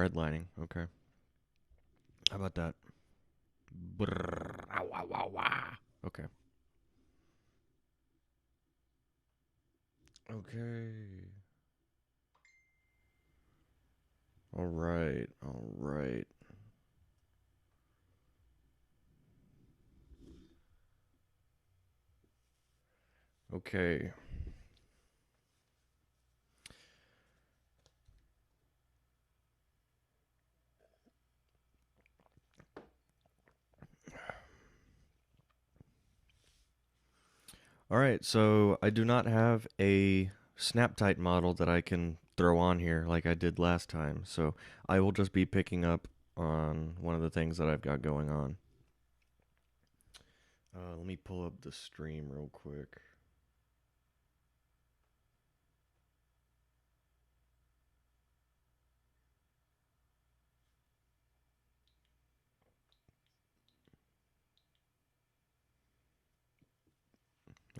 Redlining. Okay. How about that? Brrr, ah, wah, wah, wah. Okay. Okay. All right. All right. Okay. All right. So I do not have a SnapTight model that I can throw on here like I did last time. So I will just be picking up on one of the things that I've got going on. Let me pull up the stream real quick.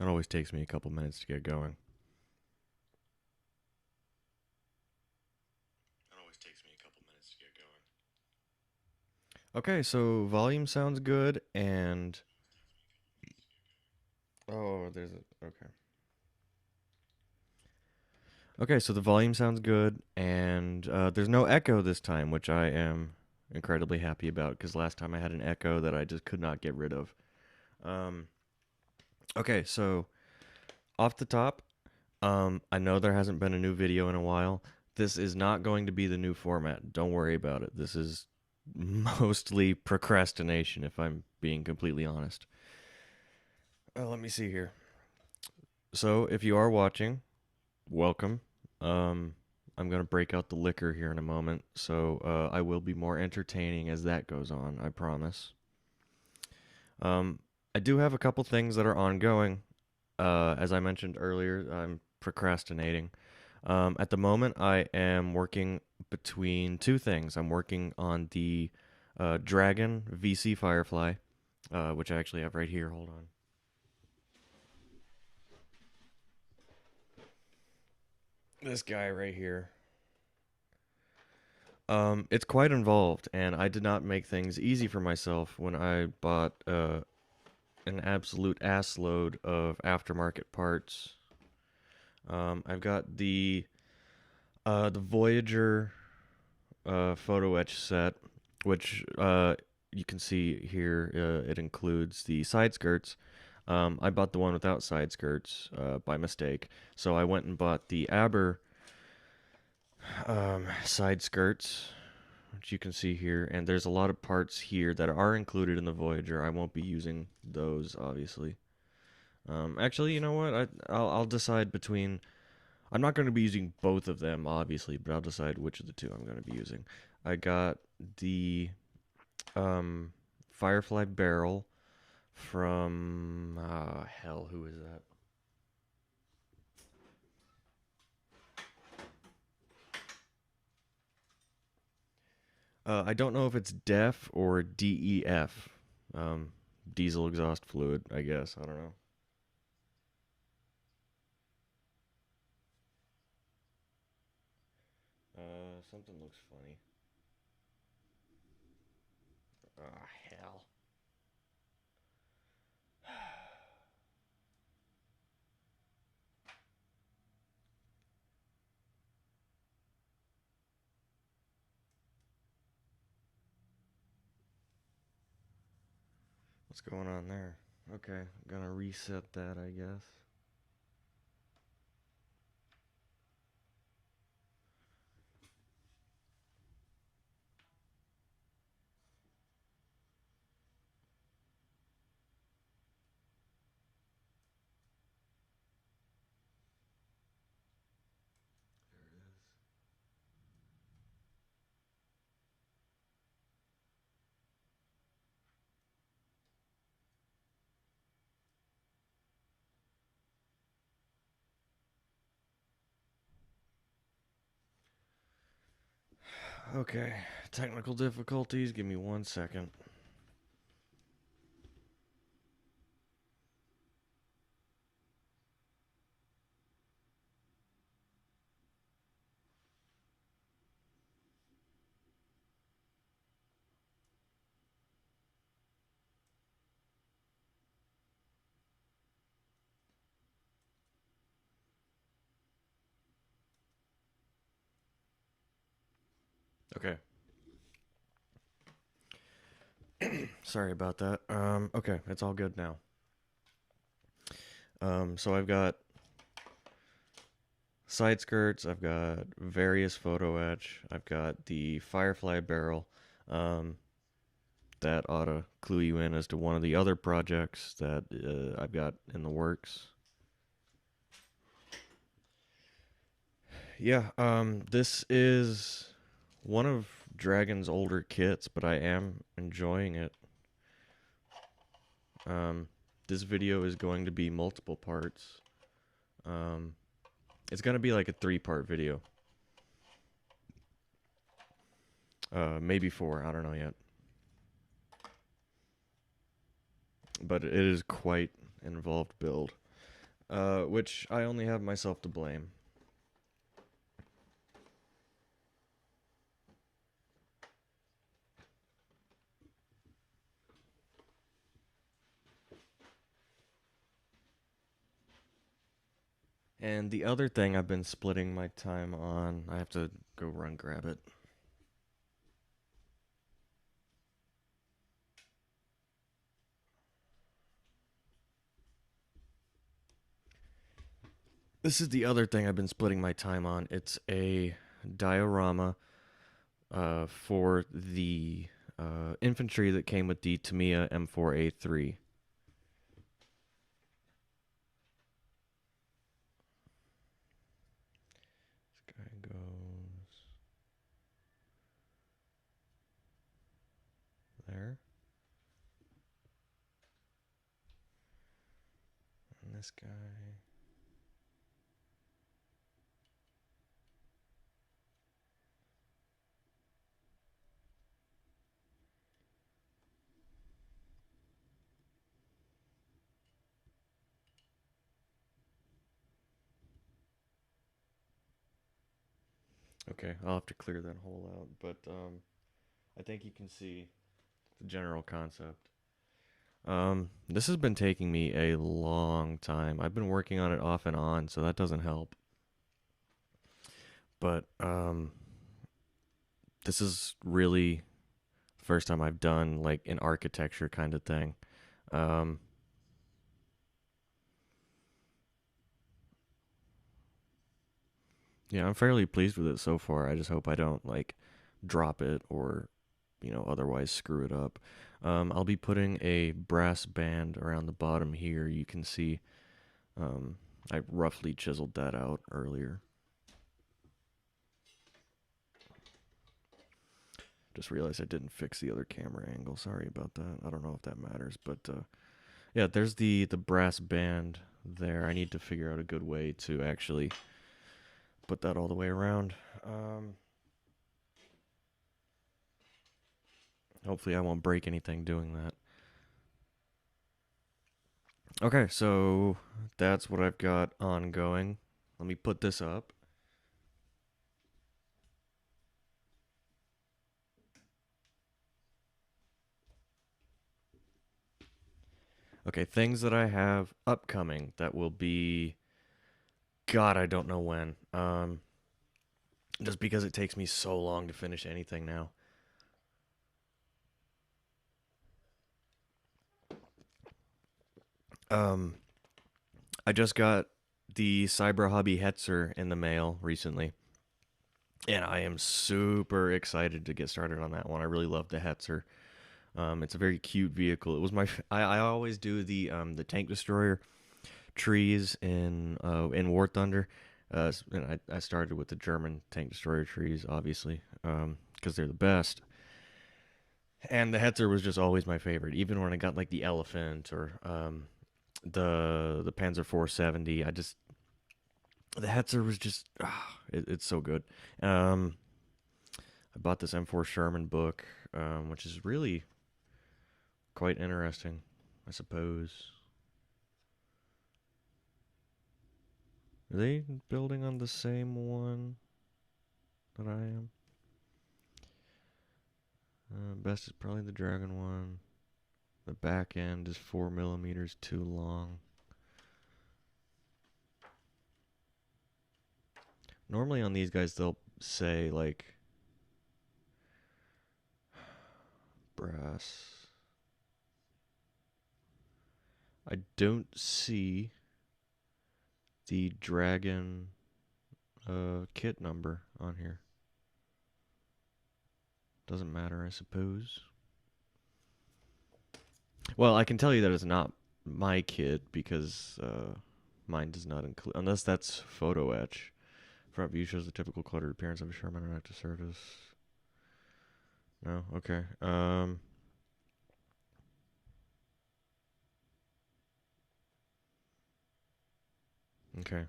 It always takes me a couple minutes to get going. Okay, so volume sounds good, and oh, there's a okay. Okay, so the volume sounds good, and there's no echo this time, which I am incredibly happy about because last time I had an echo that I just could not get rid of. Um, okay, so off the top, I know there hasn't been a new video in a while. This is not going to be the new format. Don't worry about it. This is mostly procrastination, if I'm being completely honest. Let me see here. So, if you are watching, welcome. Um, I'm gonna break out the liquor here in a moment, so I will be more entertaining as that goes on. I promise. Um, I do have a couple things that are ongoing. As I mentioned earlier, I'm procrastinating. At the moment, I am working between two things. I'm working on the Dragon VC Firefly, which I actually have right here. Hold on. This guy right here. It's quite involved, and I did not make things easy for myself when I bought an absolute ass load of aftermarket parts. I've got the Voyager photo etch set, which you can see here. It includes the side skirts. I bought the one without side skirts by mistake, so I went and bought the Aber side skirts, which you can see here. And there's a lot of parts here that are included in the Voyager. I won't be using those, obviously. Actually, you know what? I'll decide between. I'm not going to be using both of them, obviously, but I'll decide which of the two I'm going to be using. I got the um, Firefly barrel from hell, who is that? I don't know if it's DEF or DEF. Um, Diesel exhaust fluid, I guess. I don't know. Something looks funny. Ah, hell. What's going on there? Okay, gonna reset that, I guess. Okay, technical difficulties. Give me 1 second. Okay. Sorry about that. Okay, it's all good now. So I've got side skirts, I've got various photo etch, I've got the Firefly barrel. Um, that ought to clue you in as to one of the other projects that I've got in the works. Yeah, this is one of Dragon's older kits, but I am enjoying it. Um, this video is going to be multiple parts. Um, it's going to be like a three-part video. Maybe four, I don't know yet. But it is quite an involved build, which I only have myself to blame. And the other thing I've been splitting my time on, I have to go run grab it. This is the other thing I've been splitting my time on. It's a diorama for the infantry that came with the Tamiya M4A3. This guy goes there. And this guy. Okay, I'll have to clear that hole out, but I think you can see the general concept. This has been taking me a long time. I've been working on it off and on, so that doesn't help. But this is really the first time I've done like an architecture kind of thing. Um, yeah, I'm fairly pleased with it so far. I just hope I don't like drop it or otherwise screw it up. I'll be putting a brass band around the bottom here. You can see um, I roughly chiseled that out earlier. Just realized I didn't fix the other camera angle. Sorry about that. I don't know if that matters, but yeah, there's the brass band there. I need to figure out a good way to actually put that all the way around. Hopefully, I won't break anything doing that. Okay, so that's what I've got ongoing. Let me put this up. Okay, things that I have upcoming that will be God, I don't know when. Just because it takes me so long to finish anything now. Um, I just got the Cyber Hobby Hetzer in the mail recently, and I am super excited to get started on that one. I really love the Hetzer. It's a very cute vehicle. It was I always do the tank destroyer trees in War Thunder. And I started with the German tank destroyer trees, obviously, because they're the best. And the Hetzer was just always my favorite, even when I got like the Elephant or the Panzer 470. The Hetzer was just it's so good. Um, I bought this M4 Sherman book, which is really quite interesting, I suppose. Are they building on the same one that I am? Best is probably the Dragon one. The back end is 4 millimeters too long. Normally on these guys they'll say like brass. I don't see the dragon kit number on here. Doesn't matter, I suppose. Well, I can tell you that it's not my kit because mine does not include, unless that's photo etch. Front view shows the typical cluttered appearance of a Sharman on active surface. No, okay. Okay.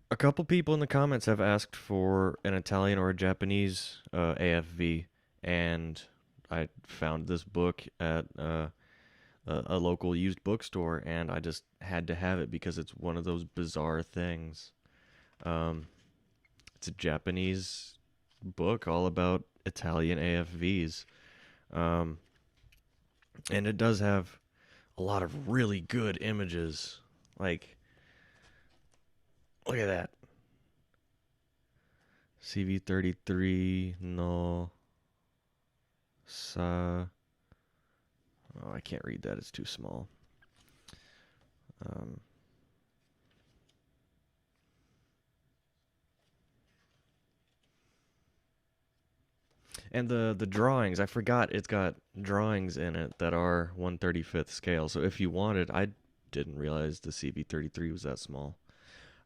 A couple people in the comments have asked for an Italian or a Japanese AFV, and I found this book at a local used bookstore, and I just had to have it because it's one of those bizarre things. Um, it's a Japanese book all about Italian AFVs, um, and it does have a lot of really good images. Like, look at that. CV33 no sa. Oh, I can't read that. It's too small. Um, and the drawings, I forgot it's got drawings in it that are 1/35th scale. So if you wanted, I didn't realize the CV33 was that small.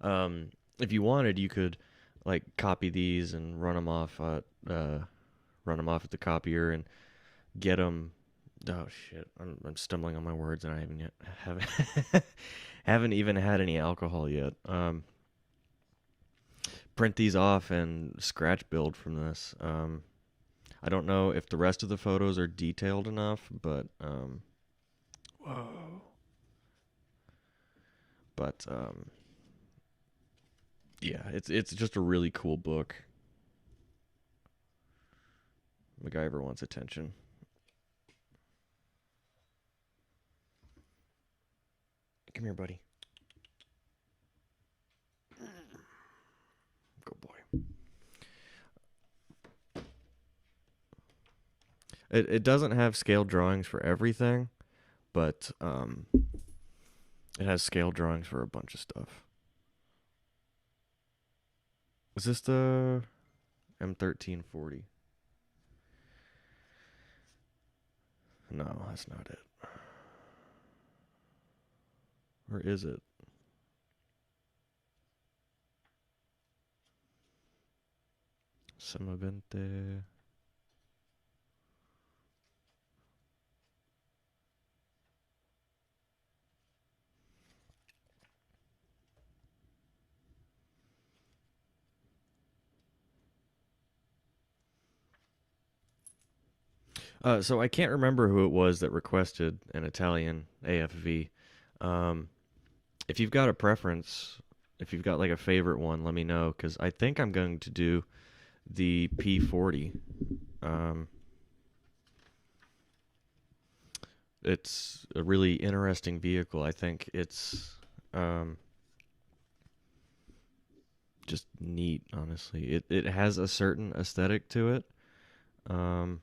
If you wanted, you could like copy these and run them off at the copier and get them. Oh shit! I'm stumbling on my words, and I haven't haven't even had any alcohol yet. Print these off and scratch build from this. I don't know if the rest of the photos are detailed enough, but whoa. But yeah, it's just a really cool book. MacGyver wants attention. Come here, buddy. Good boy. It doesn't have scale drawings for everything, but it has scale drawings for a bunch of stuff. Is this the M1340? No, that's not it. Or is it? Semavente. So I can't remember who it was that requested an Italian AFV. Um, if you've got a preference, if you've got like a favorite one, let me know because I think I'm going to do the P40. Um, it's a really interesting vehicle. I think it's just neat, honestly. It has a certain aesthetic to it. Um,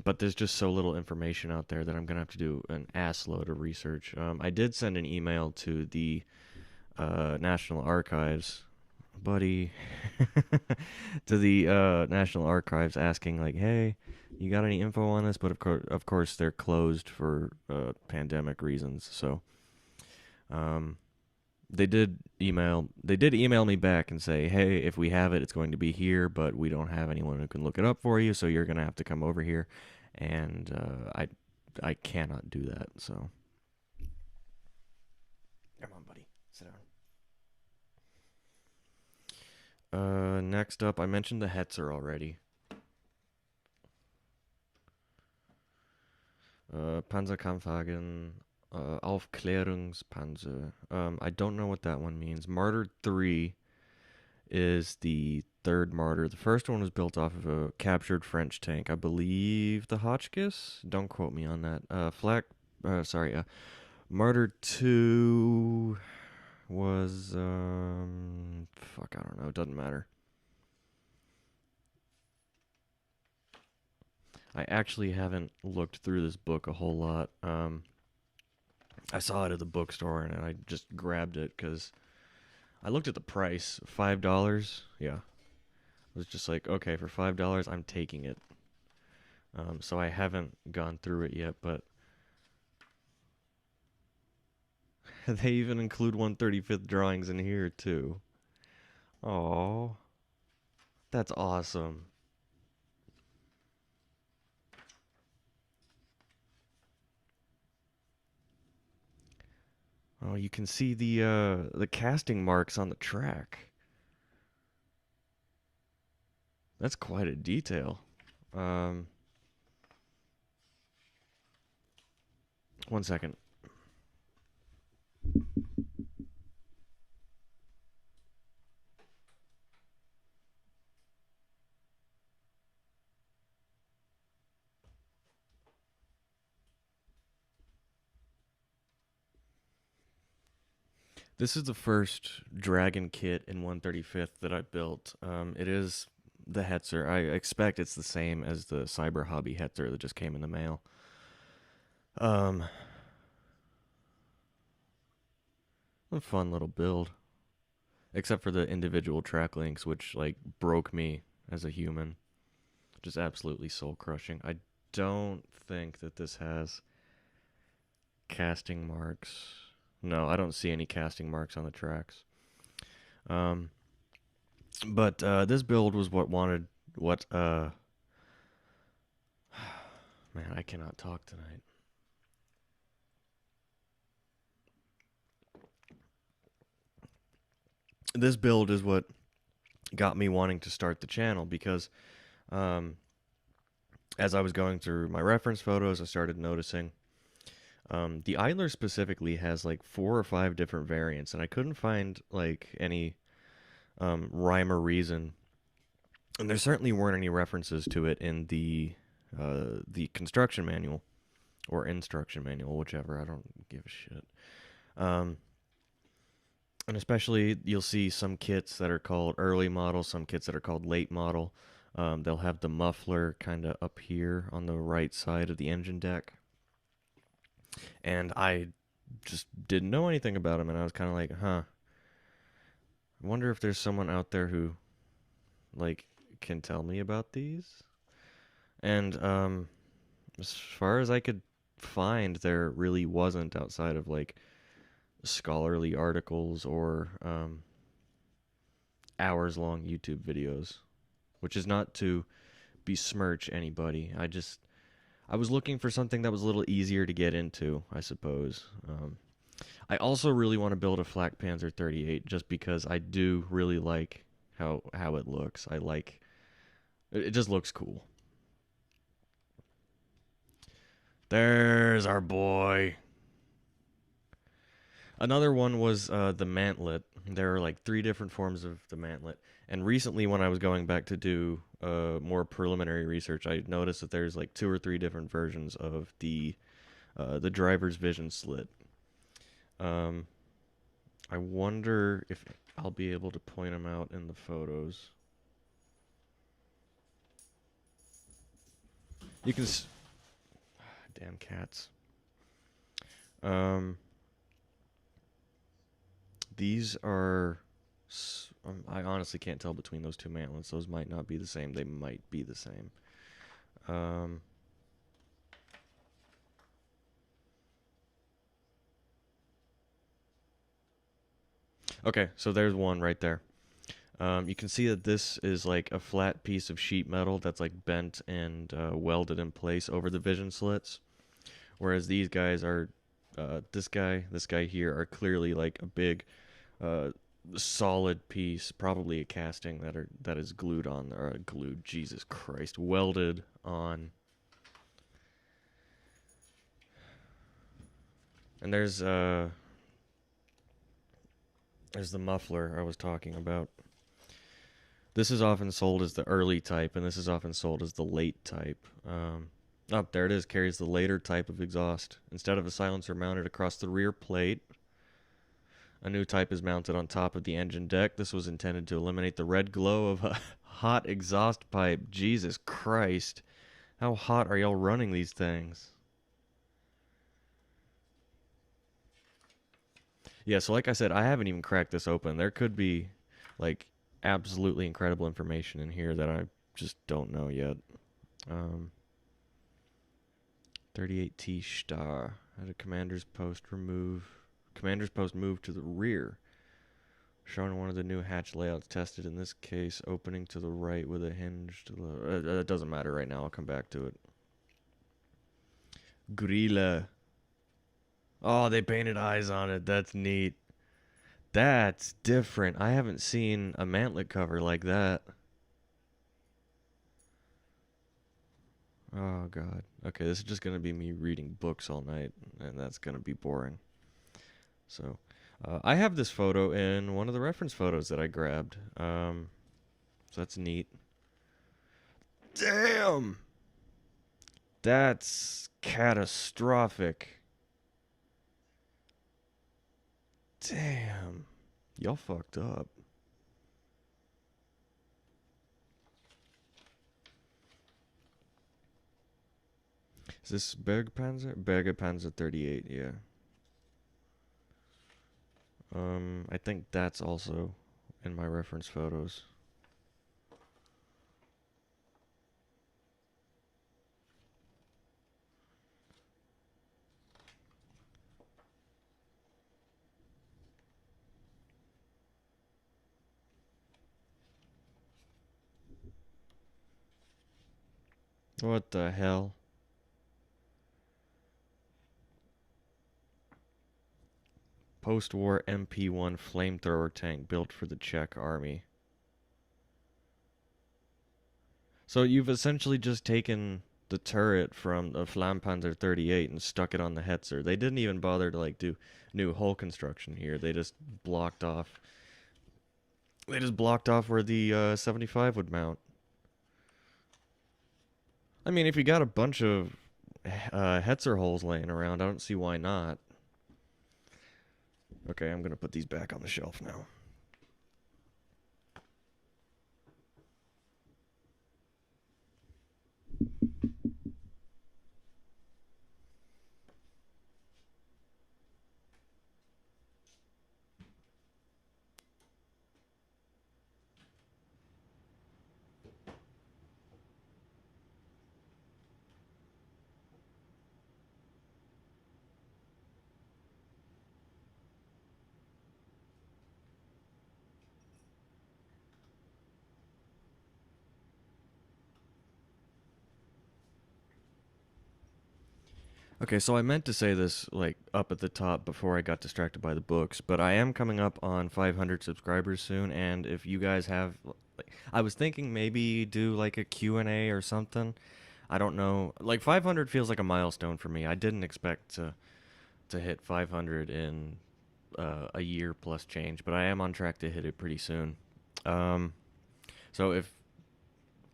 but there's just so little information out there that I'm gonna have to do an ass load of research. I did send an email to the National Archives, buddy, to the National Archives asking like, hey, you got any info on this? But of course, they're closed for pandemic reasons. So, um, They did email me back and say, hey, if we have it, it's going to be here, but we don't have anyone who can look it up for you, so you're gonna have to come over here, and I cannot do that. So, come on, buddy, sit down. Next up, I mentioned the Hetzer already. Panzerkampfwagen, Aufklärungspanzer. I don't know what that one means. Martyr 3 is the third martyr. The first one was built off of a captured French tank. I believe the Hotchkiss? Don't quote me on that. Martyr 2 was fuck, I don't know, it doesn't matter. I actually haven't looked through this book a whole lot. I saw it at the bookstore and I just grabbed it cuz I looked at the price, $5. Yeah. I was just like, okay, for $5, I'm taking it. So I haven't gone through it yet, but they even include 135th drawings in here too. Oh, that's awesome. Oh, you can see the casting marks on the track. That's quite a detail. Um, one second. This is the first Dragon kit in 135th that I built. It is the Hetzer. I expect it's the same as the Cyber Hobby Hetzer that just came in the mail. Um, a fun little build, except for the individual track links, which like broke me as a human. Just absolutely soul crushing. I don't think that this has casting marks. No, I don't see any casting marks on the tracks. Um, but this build was what wanted what man, I cannot talk tonight. This build is what got me wanting to start the channel because um, as I was going through my reference photos, I started noticing the Idler specifically has like 4 or 5 different variants, and I couldn't find like any rhyme or reason, and there certainly weren't any references to it in the construction manual or instruction manual, whichever. I don't give a shit. Um, and especially you'll see some kits that are called early model, some kits that are called late model. They'll have the muffler kind of up here on the right side of the engine deck, and I just didn't know anything about them, and I was kind of like, huh. I wonder if there's someone out there who like can tell me about these. And as far as I could find, there really wasn't outside of like scholarly articles or hours long YouTube videos, which is not to besmirch anybody. I was looking for something that was a little easier to get into, I suppose. I also really want to build a Flak Panzer 38 just because I do really like how it looks. I like it just looks cool. There's our boy. Another one was the mantlet. There are like 3 different forms of the mantlet. And recently, when I was going back to do more preliminary research, I noticed that there's like 2 or 3 different versions of the driver's vision slit. Um, I wonder if I'll be able to point them out in the photos. You can, damn cats. Um, these are I honestly can't tell between those 2 mantlets. Those might not be the same. They might be the same. Um, okay, so there's one right there. You can see that this is like a flat piece of sheet metal that's like bent and welded in place over the vision slits, whereas these guys are, this guy here are clearly like a big, uh, solid piece, probably a casting that is glued on or glued. Jesus Christ, welded on. And there's the muffler I was talking about. This is often sold as the early type, and this is often sold as the late type. Up there it is. Carries the later type of exhaust. Instead of a silencer mounted across the rear plate, a new type is mounted on top of the engine deck. This was intended to eliminate the red glow of a hot exhaust pipe. Jesus Christ. How hot are y'all running these things? Yeah, so like I said, I haven't even cracked this open. There could be, like, absolutely incredible information in here that I just don't know yet. Um, 38T Star. Had a commander's post remove. Commander's post moved to the rear. Showing one of the new hatch layouts tested in this case, opening to the right with a hinge to the. It doesn't matter right now. I'll come back to it. Grille. Oh, they painted eyes on it. That's neat. That's different. I haven't seen a mantlet cover like that. Oh, God. Okay, this is just going to be me reading books all night, and that's going to be boring. So, I have this photo in one of the reference photos that I grabbed. So that's neat. Damn! That's catastrophic. Damn. Y'all fucked up. Is this Bergpanzer? Bergpanzer 38, yeah. I think that's also in my reference photos. What the hell? Post-war MP1 flamethrower tank built for the Czech army. So you've essentially just taken the turret from the Flammpanzer 38 and stuck it on the Hetzer. They didn't even bother to like do new hull construction here. They just blocked off. They just blocked off where the 75 would mount. I mean, if you got a bunch of Hetzer holes laying around, I don't see why not. Okay, I'm gonna put these back on the shelf now. Okay, so I meant to say this like up at the top before I got distracted by the books, but I am coming up on 500 subscribers soon, and if you guys have like, I was thinking maybe do like a Q&A or something. I don't know. Like 500 feels like a milestone for me. I didn't expect to hit 500 in a year plus change, but I am on track to hit it pretty soon. Um, so if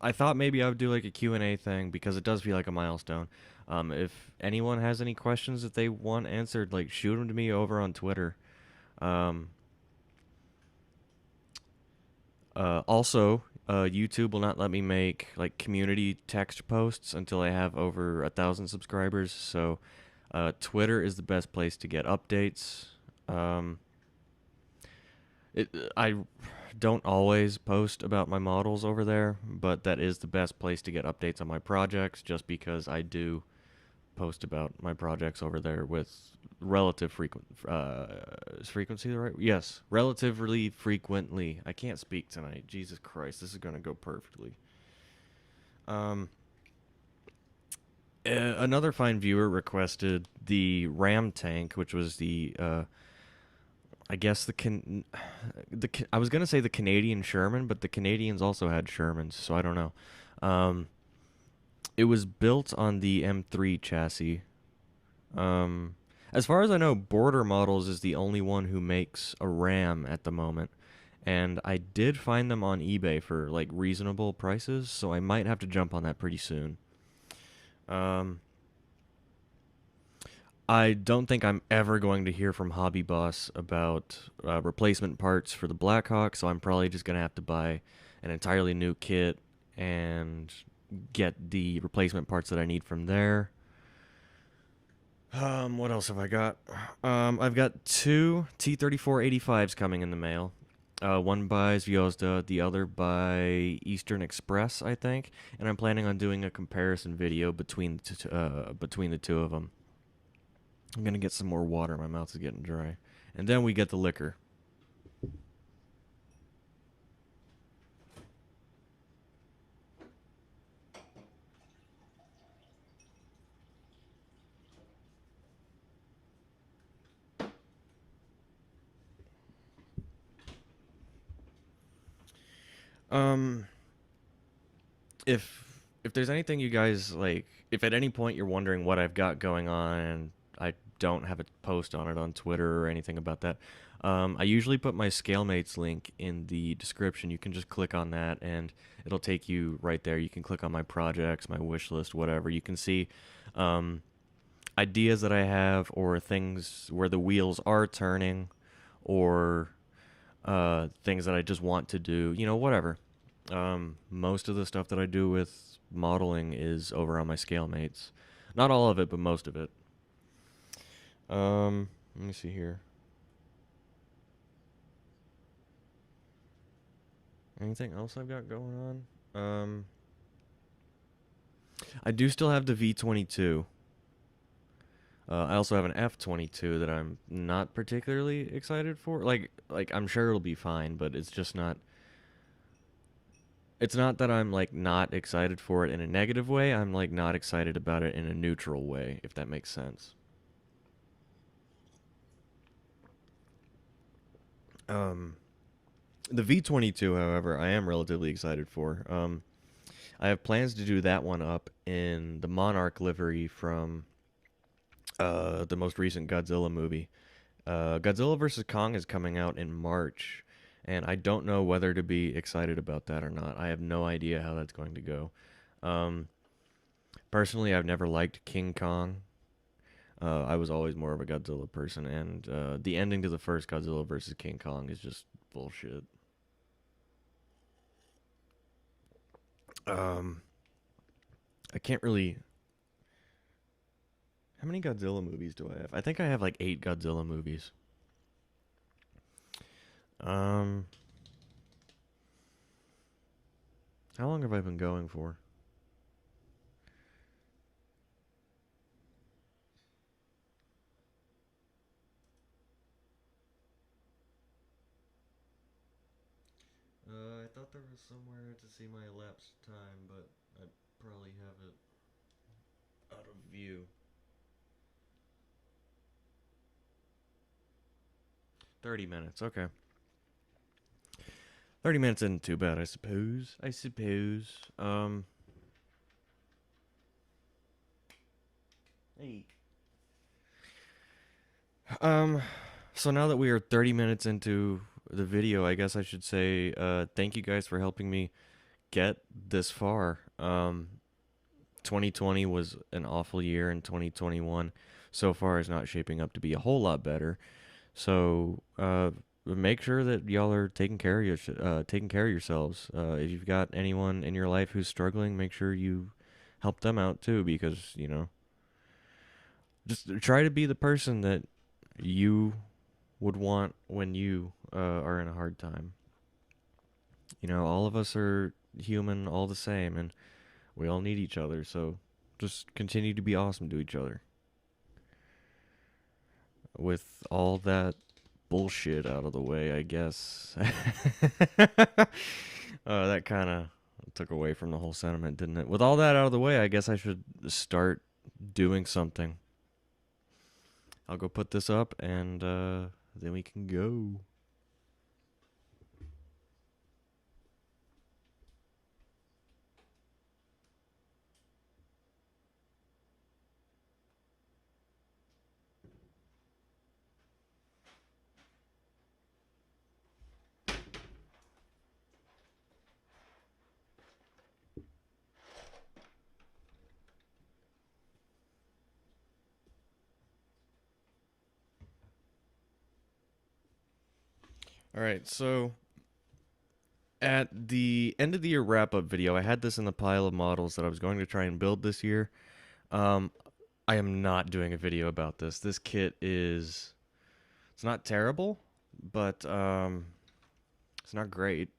I thought maybe I would do like a Q&A thing because it does feel like a milestone. If anyone has any questions that they want answered, like shoot them to me over on Twitter. Um, YouTube will not let me make like community text posts until I have over 1,000 subscribers. So, Twitter is the best place to get updates. Um, I don't always post about my models over there, but that is the best place to get updates on my projects just because I do post about my projects over there with relative is frequency the right? Yes, relatively frequently. I can't speak tonight. Jesus Christ, this is going to go perfectly. Um Another fine viewer requested the Ram tank, which was the I guess I was gonna say the Canadian Sherman, but the Canadians also had Shermans, so I don't know. Um, it was built on the M3 chassis. Um, as far as I know, Border Models is the only one who makes a Ram at the moment, and I did find them on eBay for like reasonable prices, so I might have to jump on that pretty soon. Um, I don't think I'm ever going to hear from Hobby Boss about replacement parts for the Blackhawk, so I'm probably just going to have to buy an entirely new kit and get the replacement parts that I need from there. What else have I got? I've got two T-34-85s coming in the mail. One by Zvezda, the other by Eastern Express, I think. And I'm planning on doing a comparison video between the two of them. I'm gonna get some more water. My mouth is getting dry. And then we get the liquor. Um, if there's anything you guys like, if at any point you're wondering what I've got going on and I don't have a post on it on Twitter or anything about that, I usually put my Scalemates link in the description. You can just click on that and it'll take you right there. You can click on my projects, my wish list, whatever. You can see um, ideas that I have or things where the wheels are turning or things that I just want to do, whatever. Most of the stuff that I do with modeling is over on my Scalemates. Not all of it, but most of it. Let me see here. Anything else I've got going on? I do still have the V22. I also have an F22 that I'm not particularly excited for. Like I'm sure it'll be fine, but it's just not. It's not that I'm like not excited for it in a negative way. I'm like not excited about it in a neutral way, if that makes sense. Um, the V22, however, I am relatively excited for. I have plans to do that one up in the Monarch livery from the most recent Godzilla movie. Godzilla vs. Kong is coming out in March, and I don't know whether to be excited about that or not. I have no idea how that's going to go. Um, Personally, I've never liked King Kong. I was always more of a Godzilla person, and the ending to the first Godzilla vs. King Kong is just bullshit. Um, I can't really. How many Godzilla movies do I have? I think I have like 8 Godzilla movies. Um, how long have I been going for? I thought there was somewhere to see my elapsed time, but I probably have it out of view. 30 minutes, okay. 30 minutes isn't too bad, I suppose. I suppose. Hey. Um, so now that we are 30 minutes into the video, I guess I should say thank you guys for helping me get this far. 2020 was an awful year, and 2021 so far is not shaping up to be a whole lot better. So make sure that y'all are taking care of yourselves. If you've got anyone in your life who's struggling, make sure you help them out too, because just try to be the person that you would want when you are in a hard time. All of us are human, all the same, and we all need each other. So just continue to be awesome to each other. With all that bullshit out of the way, I guess. That kind of took away from the whole sentiment, didn't it? With all that out of the way, I guess I should start doing something. I'll go put this up and then we can go. All right, so at the end of the year wrap up video, I had this in the pile of models that I was going to try and build this year. Um, I am not doing a video about this. This kit is, it's not terrible, but it's not great.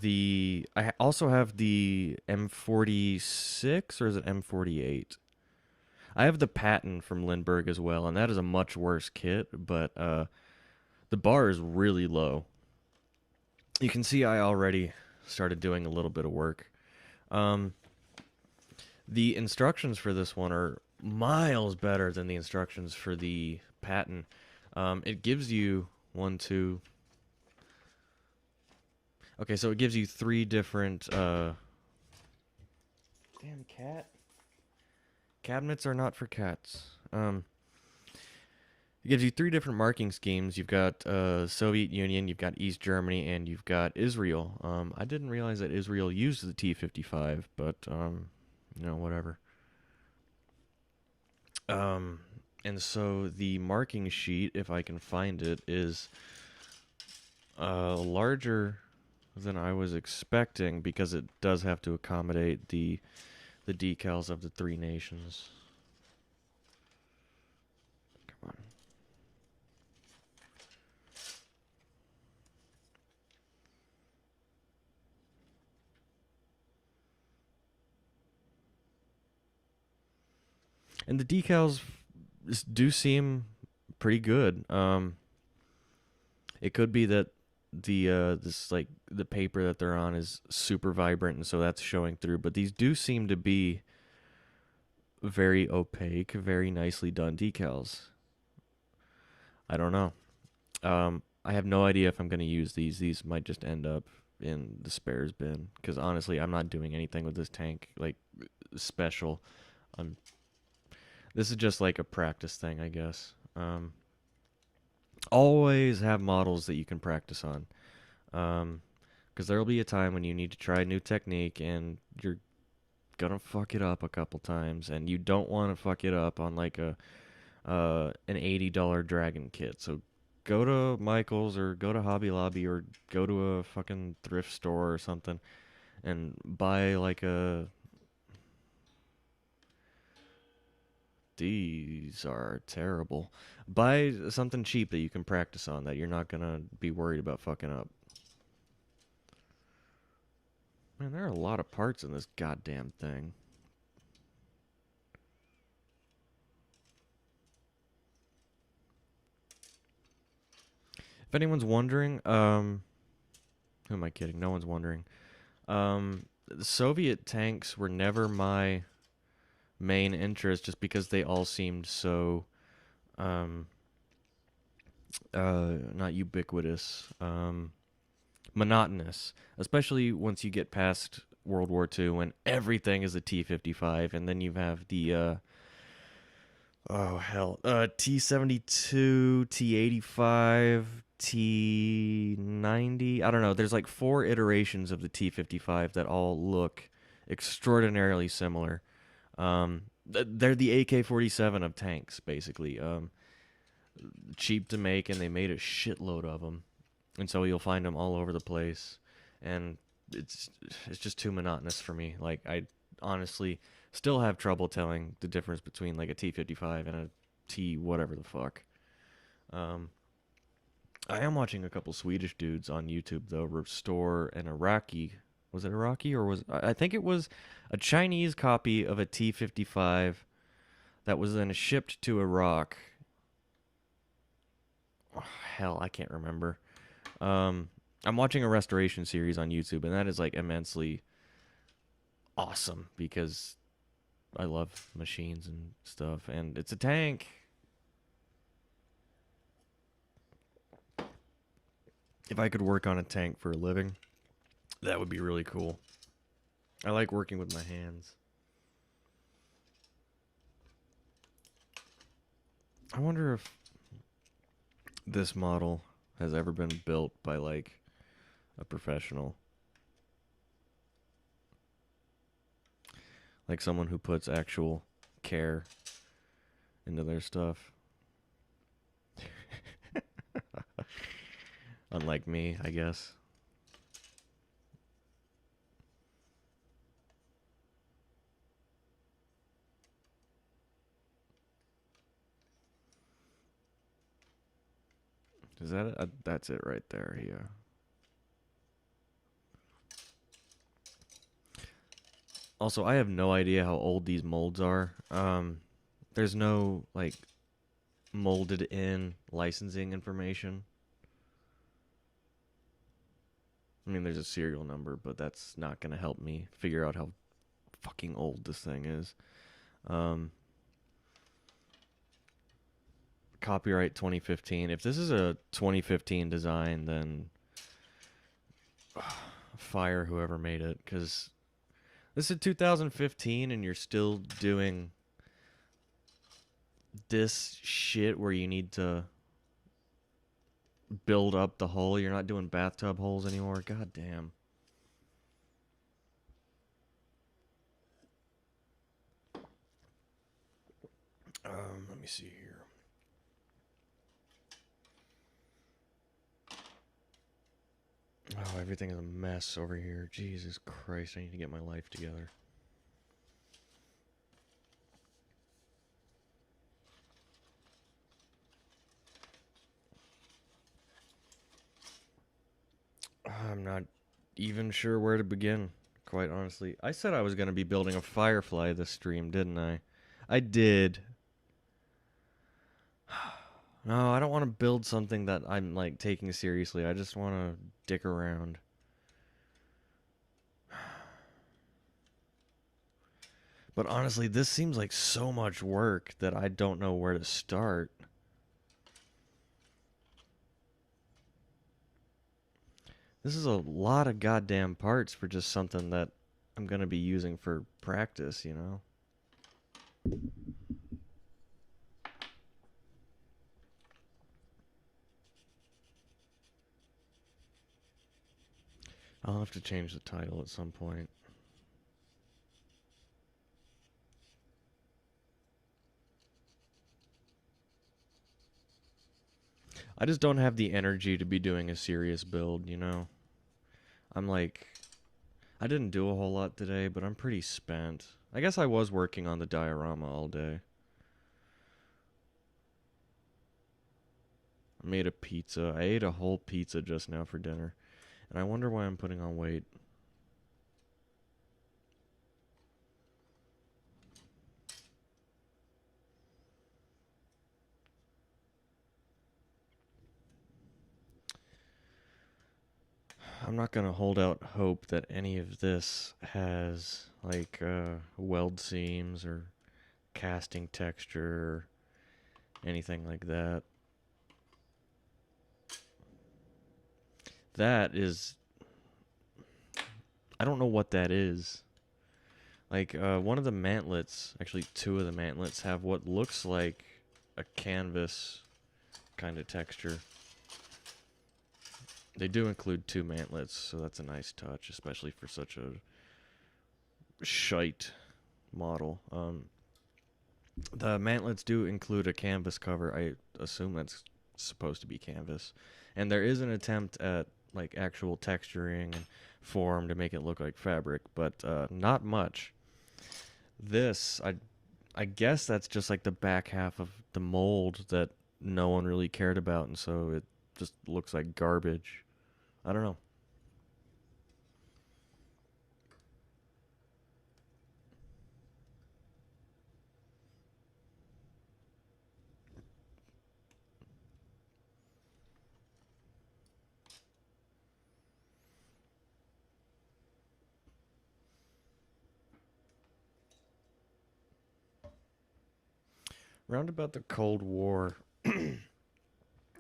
I also have the M46, or is it M48? I have the Patton from Lindbergh as well, and that is a much worse kit, but the bar is really low. You can see I already started doing a little bit of work. Um, the instructions for this one are miles better than the instructions for the Patton. It gives you one, two. Okay, so it gives you three different. Damn cat. Cabinets are not for cats. It gives you three different marking schemes. You've got Soviet Union, you've got East Germany, and you've got Israel. I didn't realize that Israel used the T-55, but whatever. And so the marking sheet, if I can find it, is larger than I was expecting because it does have to accommodate the decals of the three nations. Come on. And the decals do seem pretty good. It could be that this like the paper that they're on is super vibrant, and so that's showing through. But these do seem to be very opaque, very nicely done decals. I don't know. I have no idea if I'm going to use these. These might just end up in the spares bin because honestly, I'm not doing anything with this tank like special. I'm This is just like a practice thing, I guess. Always have models that you can practice on. Because there'll be a time when you need to try a new technique and you're gonna fuck it up a couple times, and you don't want to fuck it up on like an $80 Dragon kit. So go to Michael's or go to Hobby Lobby or go to a fucking thrift store or something and buy like a. These are terrible. Buy something cheap that you can practice on that you're not gonna be worried about fucking up. Man, there are a lot of parts in this goddamn thing. If anyone's wondering, who am I kidding? No one's wondering. The Soviet tanks were never my main interest just because they all seemed so, um, not ubiquitous, monotonous, especially once you get past World War II when everything is a T-55, and then you have the oh hell, T-72, T-85, T-90. I don't know. There's like four iterations of the T-55 that all look extraordinarily similar. They're the AK-47 of tanks, basically. Cheap to make, and they made a shitload of them, and so you'll find them all over the place, and it's it's just too monotonous for me. Like I honestly still have trouble telling the difference between like a T-55 and a T whatever the fuck. Um, I am watching a couple Swedish dudes on YouTube though restore an Iraqi. Was it Iraqi or was I think it was a Chinese copy of a T-55 that was then shipped to Iraq. Oh, hell, I can't remember. I'm watching a restoration series on YouTube, and that is like immensely awesome because I love machines and stuff, and it's a tank. If I could work on a tank for a living, that would be really cool. I like working with my hands. I wonder if this model has ever been built by like a professional. Like someone who puts actual care into their stuff. Unlike me, I guess. Is that it? That's it right there, yeah. Also, I have no idea how old these molds are. There's no, like, molded in licensing information. I mean, there's a serial number, but that's not going to help me figure out how fucking old this thing is. Um, Copyright 2015. If this is a 2015 design, then fire whoever made it, because this is 2015 and you're still doing this shit where you need to build up the hull. You're not doing bathtub holes anymore. God damn. Let me see here. Oh, everything is a mess over here. Jesus Christ, I need to get my life together. I'm not even sure where to begin, quite honestly. I said I was going to be building a Firefly this stream, didn't I? I did. No, I don't want to build something that I'm like taking seriously. I just want to dick around. But honestly, this seems like so much work that I don't know where to start. This is a lot of goddamn parts for just something that I'm going to be using for practice, you know? I'll have to change the title at some point. I just don't have the energy to be doing a serious build, you know? I'm like, I didn't do a whole lot today, but I'm pretty spent. I guess I was working on the diorama all day. I made a pizza. I ate a whole pizza just now for dinner. And I wonder why I'm putting on weight. I'm not gonna hold out hope that any of this has like weld seams or casting texture or anything like that. That is, I don't know what that is. Like one of the mantlets, actually two of the mantlets have what looks like a canvas kind of texture. They do include two mantlets, so that's a nice touch, especially for such a shite model. The mantlets do include a canvas cover. I assume that's supposed to be canvas. And there is an attempt at like actual texturing and form to make it look like fabric, but not much. This, I guess that's just like the back half of the mold that no one really cared about, and so it just looks like garbage. I don't know. Round about the Cold War,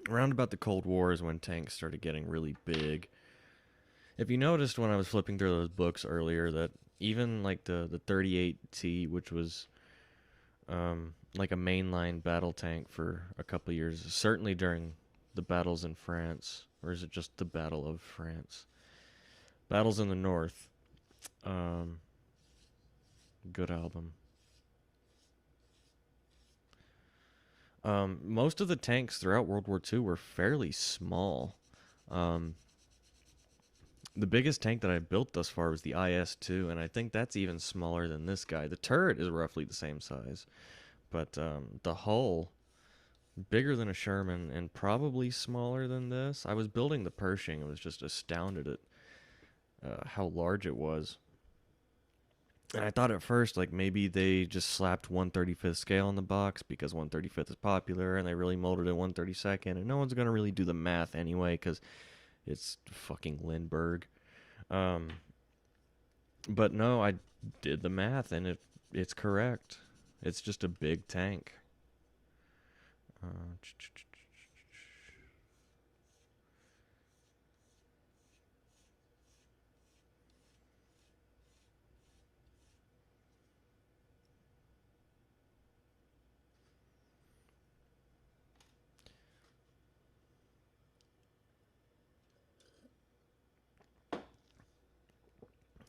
round about the Cold War is when tanks started getting really big. If you noticed when I was flipping through those books earlier that even like the 38T, which was like a mainline battle tank for a couple of years, certainly during the battles in France, or is it just the Battle of France? Battles in the North. Um, Good album. Most of the tanks throughout World War II were fairly small. Um, the biggest tank that I built thus far was the IS-2, and I think that's even smaller than this guy. The turret is roughly the same size, but the hull bigger than a Sherman and probably smaller than this. I was building the Pershing and was just astounded at how large it was. And I thought at first, like, maybe they just slapped 1/35th scale on the box because 1/35th is popular and they really molded it 1/32nd. And no one's going to really do the math anyway because it's fucking Lindbergh. Um, but no, I did the math and it's correct. It's just a big tank. Uh,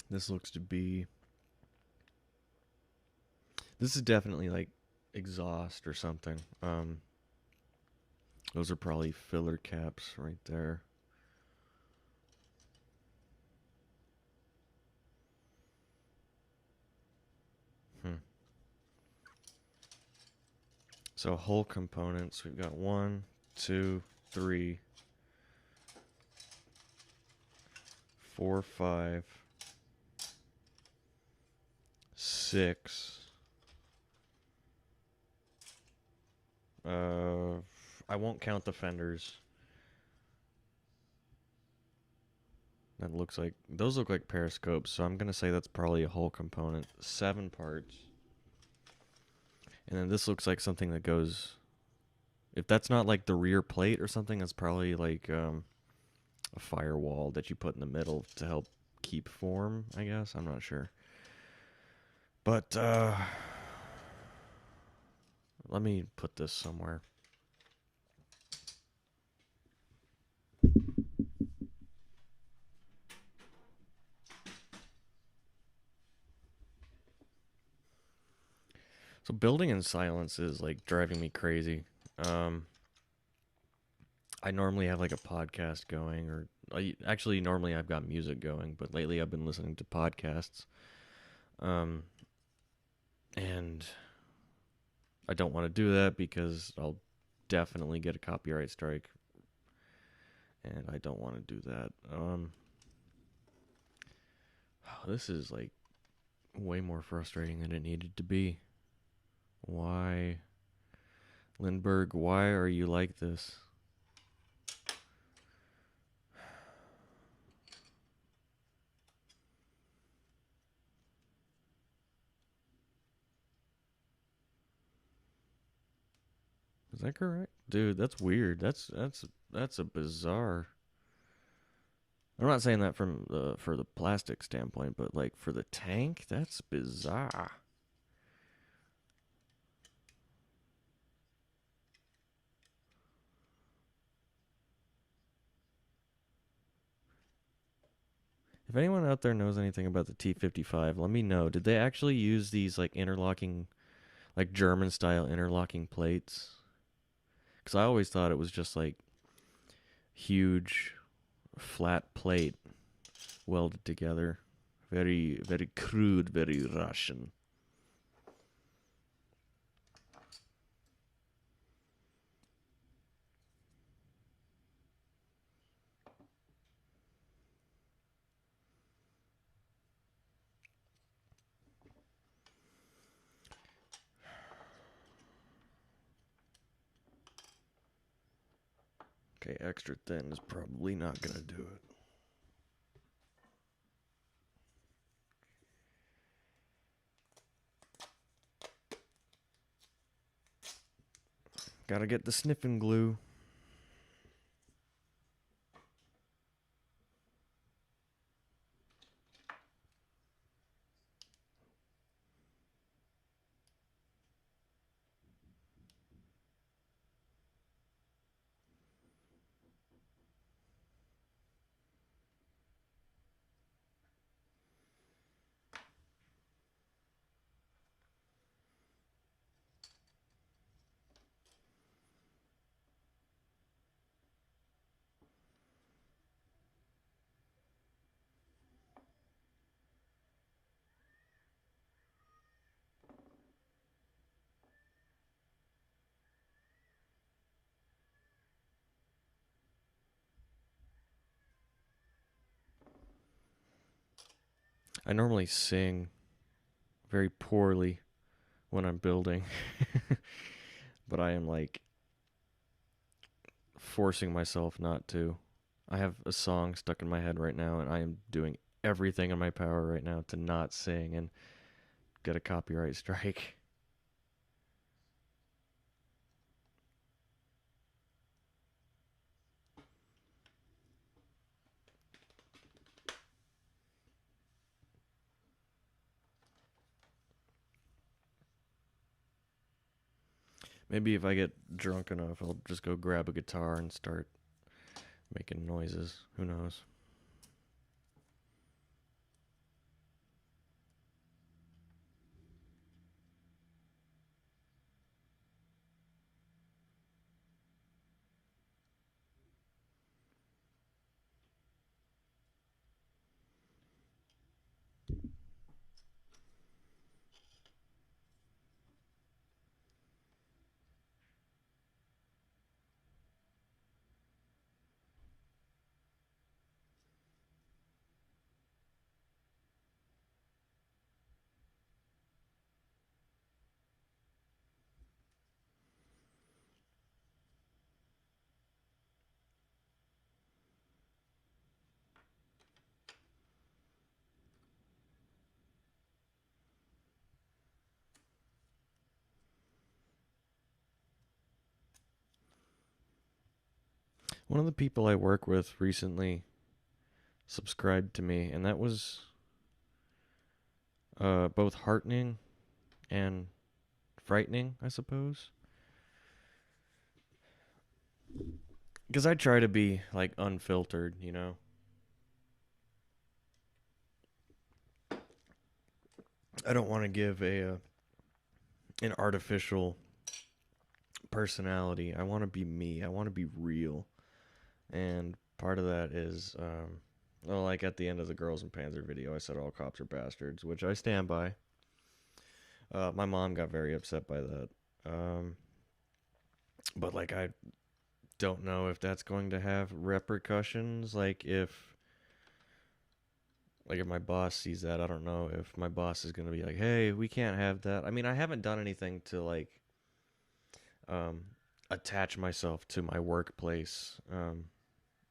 this looks to be. This is definitely like exhaust or something. Those are probably filler caps right there. Hmm. So whole components, we've got 1, 2, 3, 4, 5, 6. I won't count the fenders. That looks like those look like periscopes, so I'm gonna say that's probably a whole component. 7 parts. And then this looks like something that goes. If that's not like the rear plate or something, that's probably like a firewall that you put in the middle to help keep form, I guess. I'm not sure. But let me put this somewhere. So building in silence is like driving me crazy. Um, I normally have like a podcast going, or actually normally I've got music going, but lately I've been listening to podcasts. Um, and I don't want to do that because I'll definitely get a copyright strike, and I don't want to do that. This is like way more frustrating than it needed to be. Why, Lindbergh? Why are you like this? Is that correct, dude? That's weird. That's a bizarre. I'm not saying that from the for the plastic standpoint, but like for the tank, that's bizarre. If anyone out there knows anything about the T55, let me know. Did they actually use these like interlocking, like German style interlocking plates? Because I always thought it was just like huge, flat plate welded together. Very, very crude, very Russian. Okay, extra thin is probably not gonna do it. Gotta get the sniffing glue. I normally sing very poorly when I'm building, but I am like forcing myself not to. I have a song stuck in my head right now, and I am doing everything in my power right now to not sing and get a copyright strike. Maybe if I get drunk enough, I'll just go grab a guitar and start making noises. Who knows? One of the people I work with recently subscribed to me, and that was both heartening and frightening, I suppose. Because I try to be like unfiltered, you know. I don't want to give a an artificial personality. I want to be me. I want to be real, and part of that is, well, like at the end of the Girls and Panzer video, I said all cops are bastards, which I stand by. My mom got very upset by that, um, but like I don't know if that's going to have repercussions. Like if my boss sees that, I don't know if my boss is going to be like, "Hey, we can't have that." I mean, I haven't done anything to like um attach myself to my workplace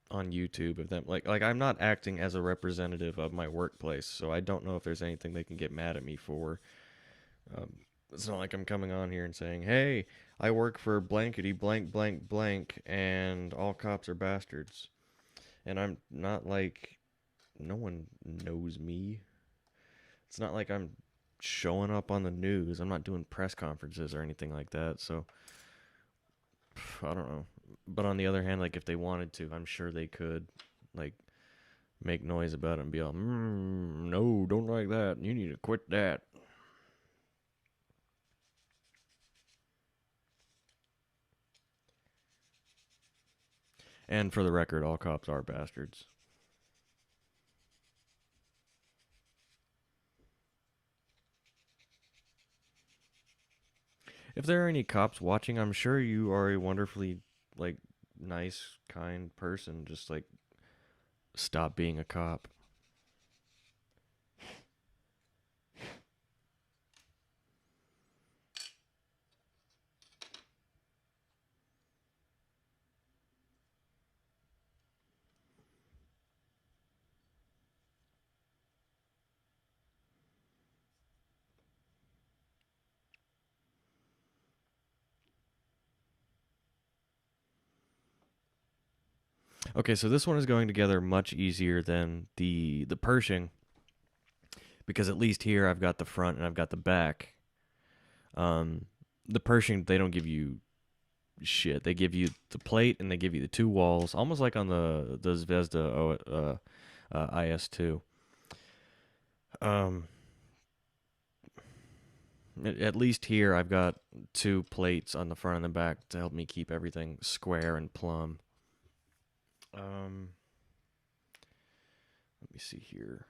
on YouTube of them. Like I'm not acting as a representative of my workplace, so I don't know if there's anything they can get mad at me for. Um it's not like I'm coming on here and saying, "Hey, I work for blankety blank blank blank and all cops are bastards." And I'm not like no one knows me. It's not like I'm showing up on the news. I'm not doing press conferences or anything like that. So I don't know. But on the other hand, like if they wanted to, I'm sure they could like make noise about it and be all, no, don't like that. You need to quit that. And for the record, all cops are bastards. If there are any cops watching, I'm sure you are a wonderfully like nice, kind person. Just like stop being a cop. Okay, so this one is going together much easier than the Pershing because at least here I've got the front and I've got the back. Um, the Pershing they don't give you shit. They give you the plate and they give you the two walls, almost like on the Zvezda IS2. Um, at least here I've got two plates on the front and the back to help me keep everything square and plumb. Um, let me see here.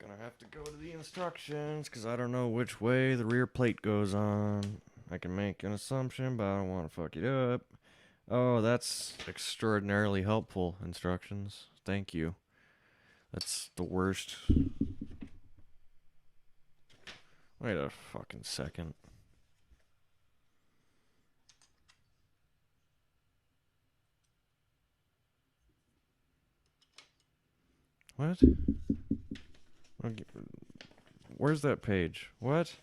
Gonna have to go to the instructions because I don't know which way the rear plate goes on. I can make an assumption, but I don't want to fuck it up. Oh, that's extraordinarily helpful instructions. Thank you. That's the worst. Wait a fucking second. What? Where's that page? What?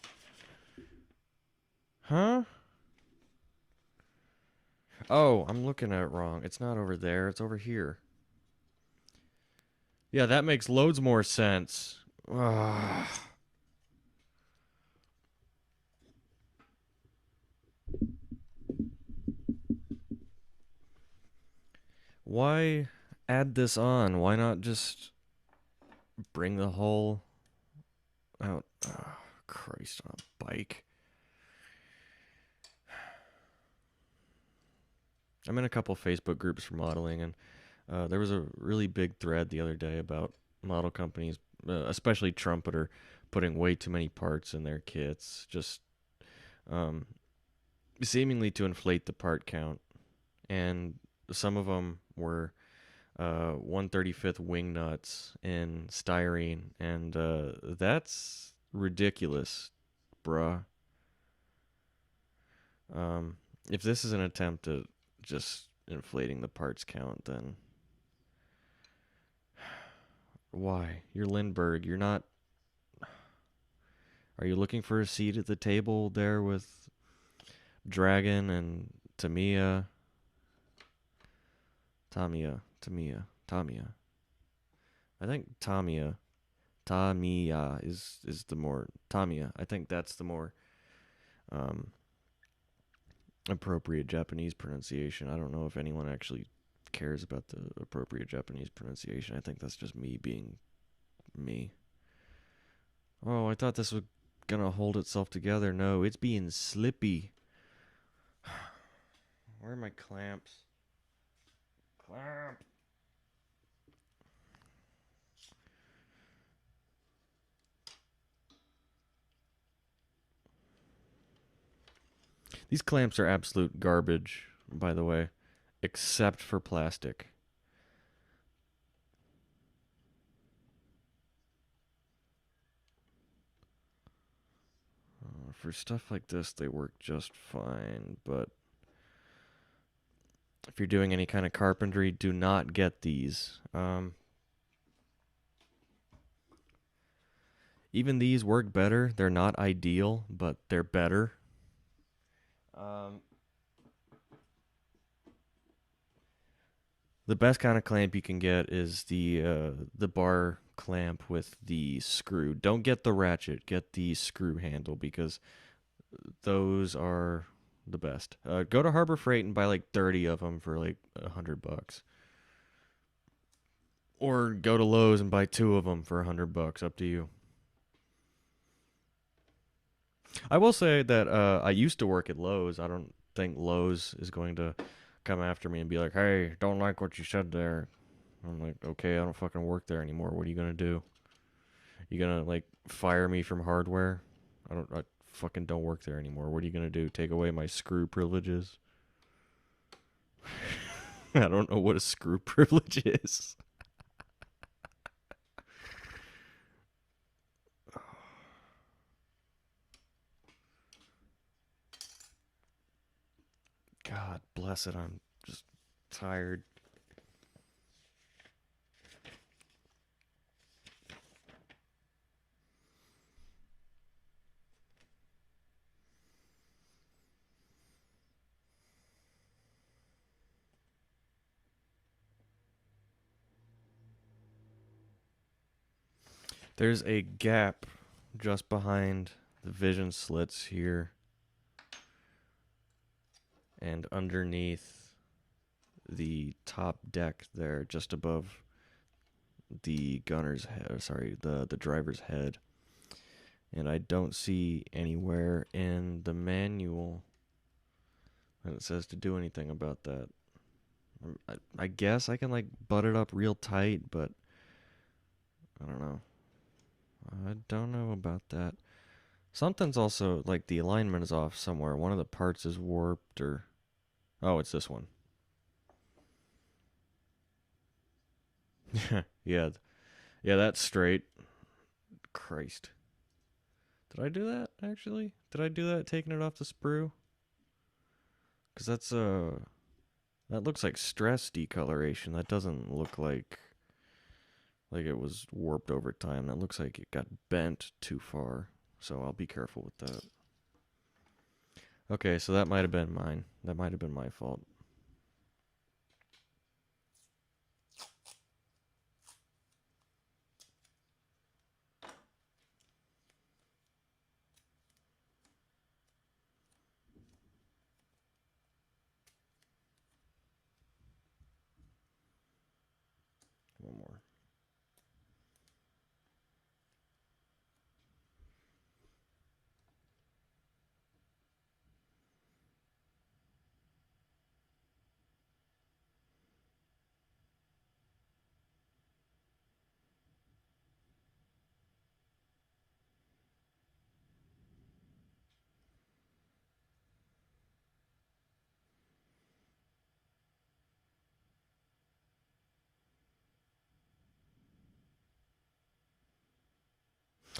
Huh? Oh, I'm looking at it wrong. It's not over there. It's over here. Yeah, that makes loads more sense. Ugh. Why add this on? Why not just bring the whole out? Oh, Christ, on a bike. I'm in a couple Facebook groups for modeling, and there was a really big thread the other day about model companies, especially Trumpeter, putting way too many parts in their kits, just um, seemingly to inflate the part count. And some of them were 1/35th wing nuts in styrene, and that's ridiculous, bruh. Um, if this is an attempt at just inflating the parts count, then why? You're Lindbergh. You're not. Are you looking for a seat at the table there with Dragon and Tamiya? Tamiya. I think Tamiya is the more Tamiya. I think that's the more um, appropriate Japanese pronunciation. I don't know if anyone actually cares about the appropriate Japanese pronunciation. I think that's just me being me. Oh, I thought this was gonna hold itself together. No, it's being slippy. Where are my clamps? Clamp. These clamps are absolute garbage, by the way, except for plastic. For stuff like this, they work just fine, but if you're doing any kind of carpentry, do not get these. Even these work better. They're not ideal, but they're better. Um, the best kind of clamp you can get is the bar clamp with the screw. Don't get the ratchet. Get the screw handle because those are the best. Go to Harbor Freight and buy like 30 of them for like $100, or go to Lowe's and buy two of them for $100. Up to you. I will say that I used to work at Lowe's. I don't think Lowe's is going to come after me and be like, "Hey, don't like what you said there." I'm like, "Okay, I don't fucking work there anymore. What are you gonna do? You gonna like fire me from hardware? I fucking don't work there anymore. What are you gonna do? Take away my screw privileges?" I don't know what a screw privilege is. God bless it. I'm just tired. There's a gap just behind the vision slits here and underneath the top deck there, just above the gunner's head, sorry, the driver's head. And I don't see anywhere in the manual that it says to do anything about that. I guess I can like butt it up real tight, but I don't know. I don't know about that. Something's also like the alignment is off somewhere. One of the parts is warped or oh, it's this one. Yeah. Yeah, that's straight. Christ. Did I do that actually? Did I do that taking it off the sprue? Cuz that's that looks like stress decoloration. That doesn't look like it was warped over time. That looks like it got bent too far. So I'll be careful with that. Okay, so that might have been mine. That might have been my fault. One more.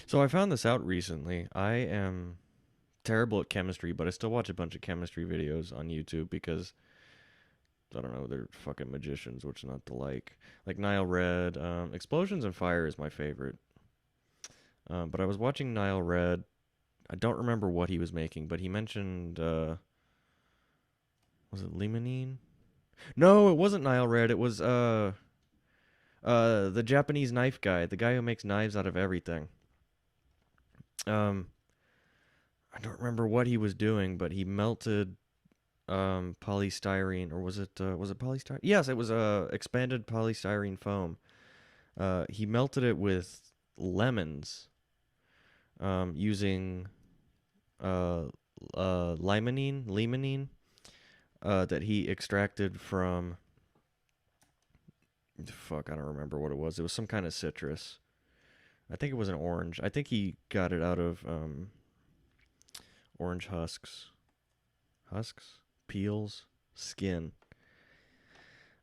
So I found this out recently. I am terrible at chemistry, but I still watch a bunch of chemistry videos on YouTube because I don't know, they're fucking magicians, which not to like. Like Nile Red, Explosions and Fire is my favorite. But I was watching Nile Red. I don't remember what he was making, but he mentioned was it limonene? No, it wasn't Nile Red. It was the Japanese knife guy, the guy who makes knives out of everything. Um, I don't remember what he was doing, but he melted polystyrene, or was it polystyrene? Yes, it was expanded polystyrene foam. He melted it with lemons, using uh limonene that he extracted from, fuck, I don't remember what it was. It was some kind of citrus. I think it was an orange. I think he got it out of orange husks, peels, skin.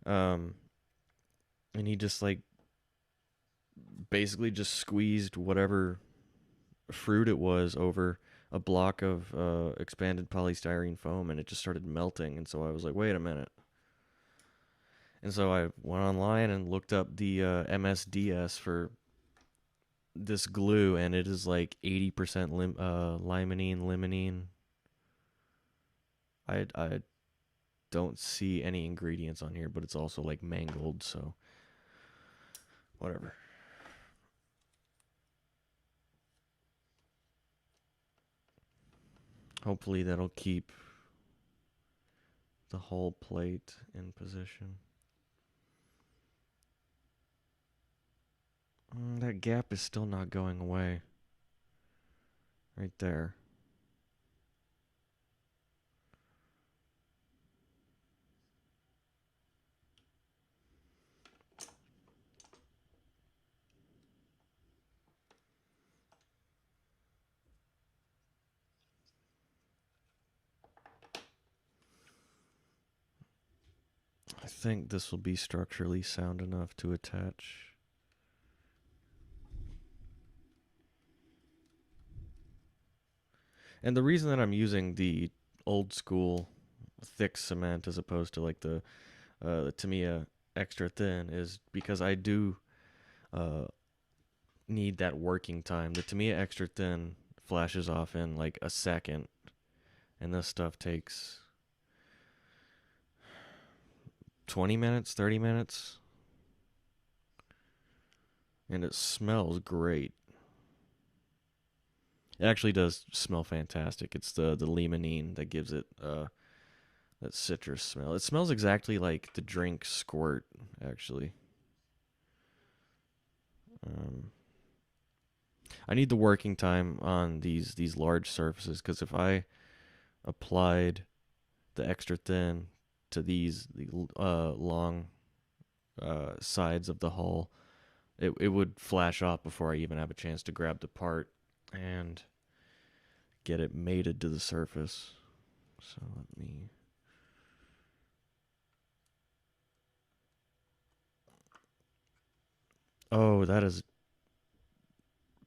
Um, and he just like basically just squeezed whatever fruit it was over a block of expanded polystyrene foam, and it just started melting. And so I was like, wait a minute. And so I went online and looked up the MSDS for this glue, and it is like 80% limonene. I don't see any ingredients on here, but it's also like mangled, so whatever. Hopefully that'll keep the whole plate in position. That gap is still not going away. Right there. I think this will be structurally sound enough to attach. And the reason that I'm using the old school thick cement as opposed to like the Tamiya extra thin is because I do uh, need that working time. The Tamiya extra thin flashes off in like a second, and this stuff takes 20 minutes, 30 minutes, and it smells great. It actually does smell fantastic. It's the limonene that gives it that citrus smell. It smells exactly like the drink Squirt, actually. Um, I need the working time on these large surfaces because if I applied the extra thin to the long sides of the hull, it would flash off before I even have a chance to grab the part. And get it mated to the surface. So let me... Oh, that is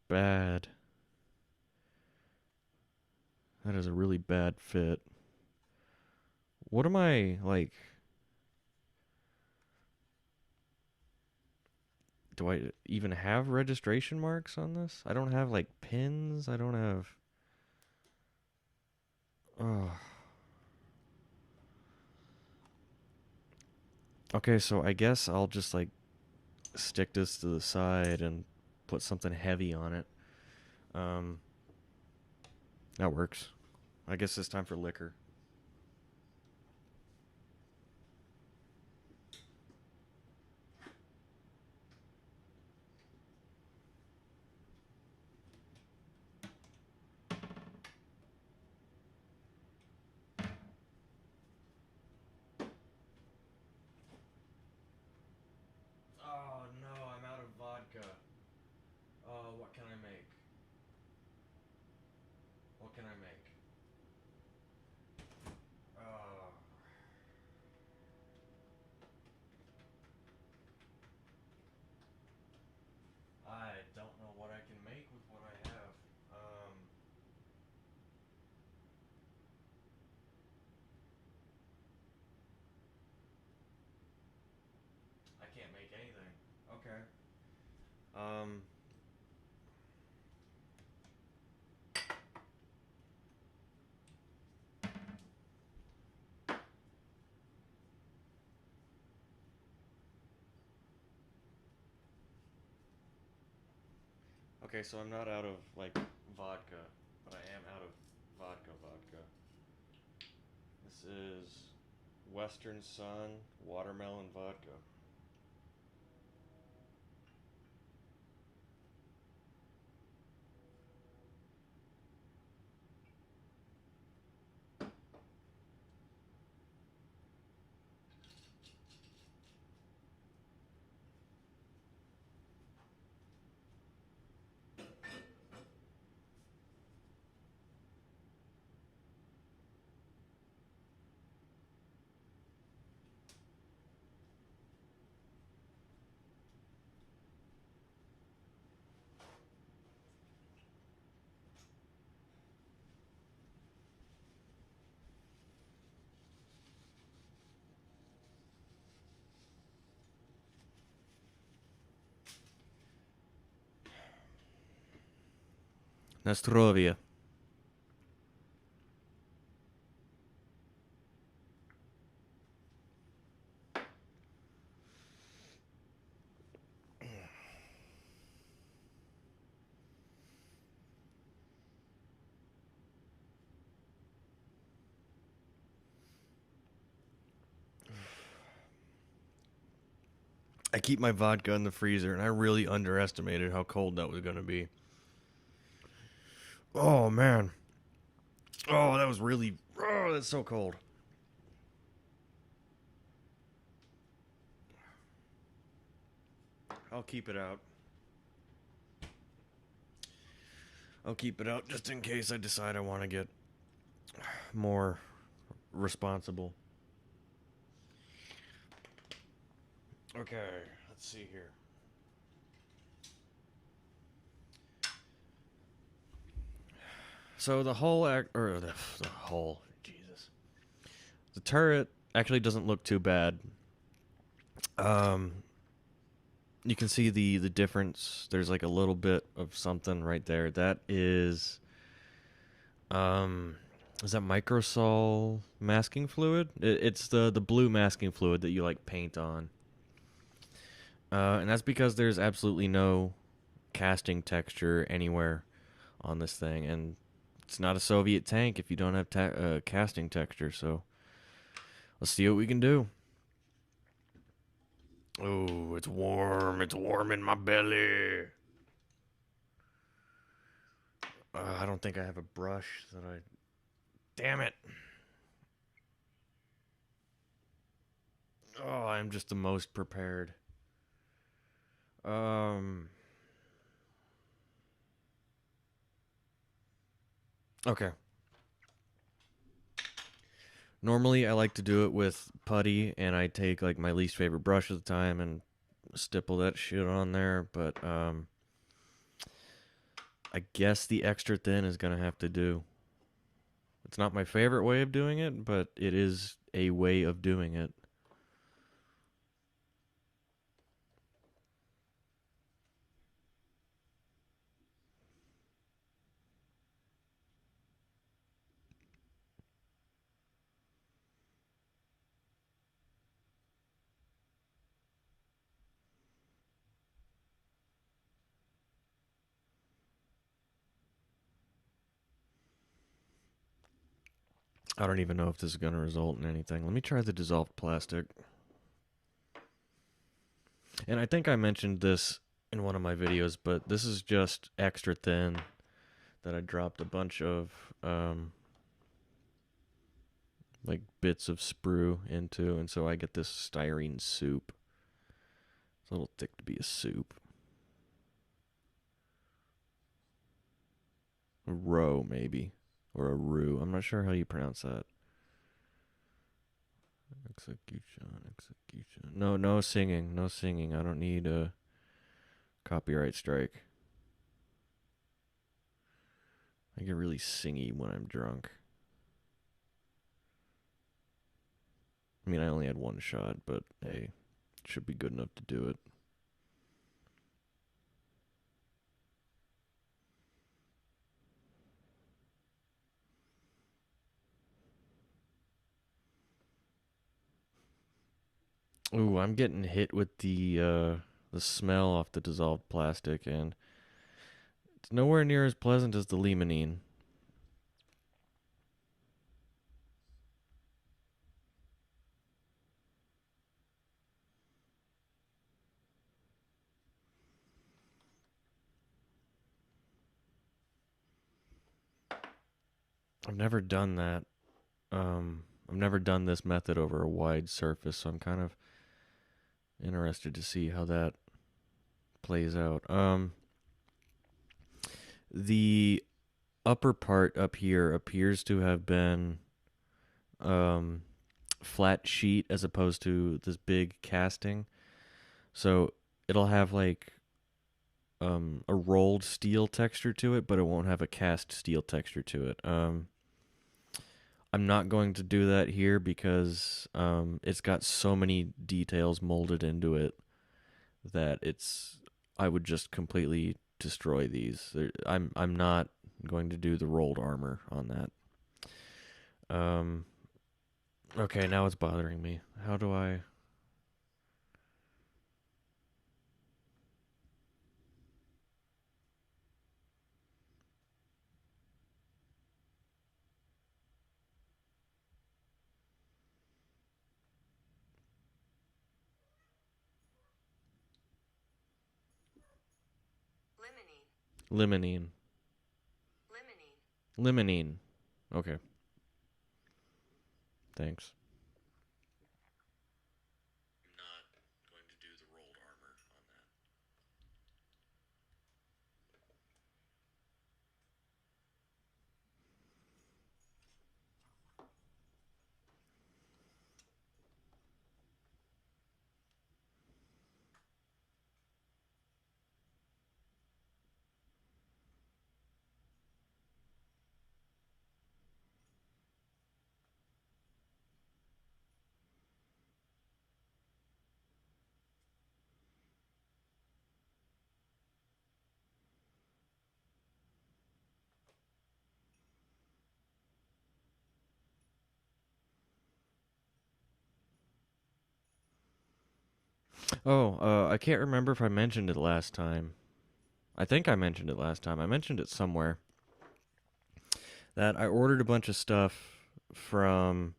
bad. That is a really bad fit. What am I, like... Do I even have registration marks on this? I don't have, like, pins. I don't have... Oh. Okay, so I guess I'll just, like, stick this to the side and put something heavy on it. Um, that works. I guess it's time for liquor. Oh no, I'm out of vodka. Oh, what can I make? What can I make? Oh, I don't know what I can make with what I have. I can't make anything. Okay. Um, okay, so I'm not out of, like, vodka, but I am out of vodka. This is Western Sun watermelon vodka. Nastrovia. I keep my vodka in the freezer, and I really underestimated how cold that was going to be. Oh, man. Oh, that was really... Oh, that's so cold. I'll keep it out. I'll keep it out just in case I decide I want to get more responsible. Okay, let's see here. So the whole the whole Jesus, the turret actually doesn't look too bad. Um, you can see the difference. There's like a little bit of something right there. That is that Microsol masking fluid? It's the blue masking fluid that you like paint on. And that's because there's absolutely no casting texture anywhere on this thing, and it's not a Soviet tank if you don't have casting texture. So let's see what we can do. Oh, it's warm. It's warm in my belly. I don't think I have a brush that I... Damn it. Oh, I'm just the most prepared. Um... Okay. Normally, I like to do it with putty, and I take like my least favorite brush at the time and stipple that shit on there. But I guess the extra thin is gonna have to do. It's not my favorite way of doing it, but it is a way of doing it. I don't even know if this is gonna result in anything. Let me try the dissolved plastic. And I think I mentioned this in one of my videos, but this is just extra thin that I dropped a bunch of like bits of sprue into, and so I get this styrene soup. It's a little thick to be a soup. A roe, maybe. Or a roux. I'm not sure how you pronounce that. Execution. No, no singing. No singing. I don't need a copyright strike. I get really singy when I'm drunk. I mean, I only had one shot, but hey, it should be good enough to do it. Ooh, I'm getting hit with the smell off the dissolved plastic, and it's nowhere near as pleasant as the limonene. I've never done that. I've never done this method over a wide surface, so I'm kind of interested to see how that plays out. The upper part up here appears to have been um, flat sheet as opposed to this big casting. So it'll have like a rolled steel texture to it, but it won't have a cast steel texture to it. I'm not going to do that here because it's got so many details molded into it that it's I would just completely destroy these. I'm not going to do the rolled armor on that. Okay, now it's bothering me. How do I? Limonene. Limonene. Okay, thanks. I'm not going to do the rolled armor on that. Oh, I can't remember if I mentioned it last time. I think I mentioned it last time. I mentioned it somewhere that I ordered a bunch of stuff from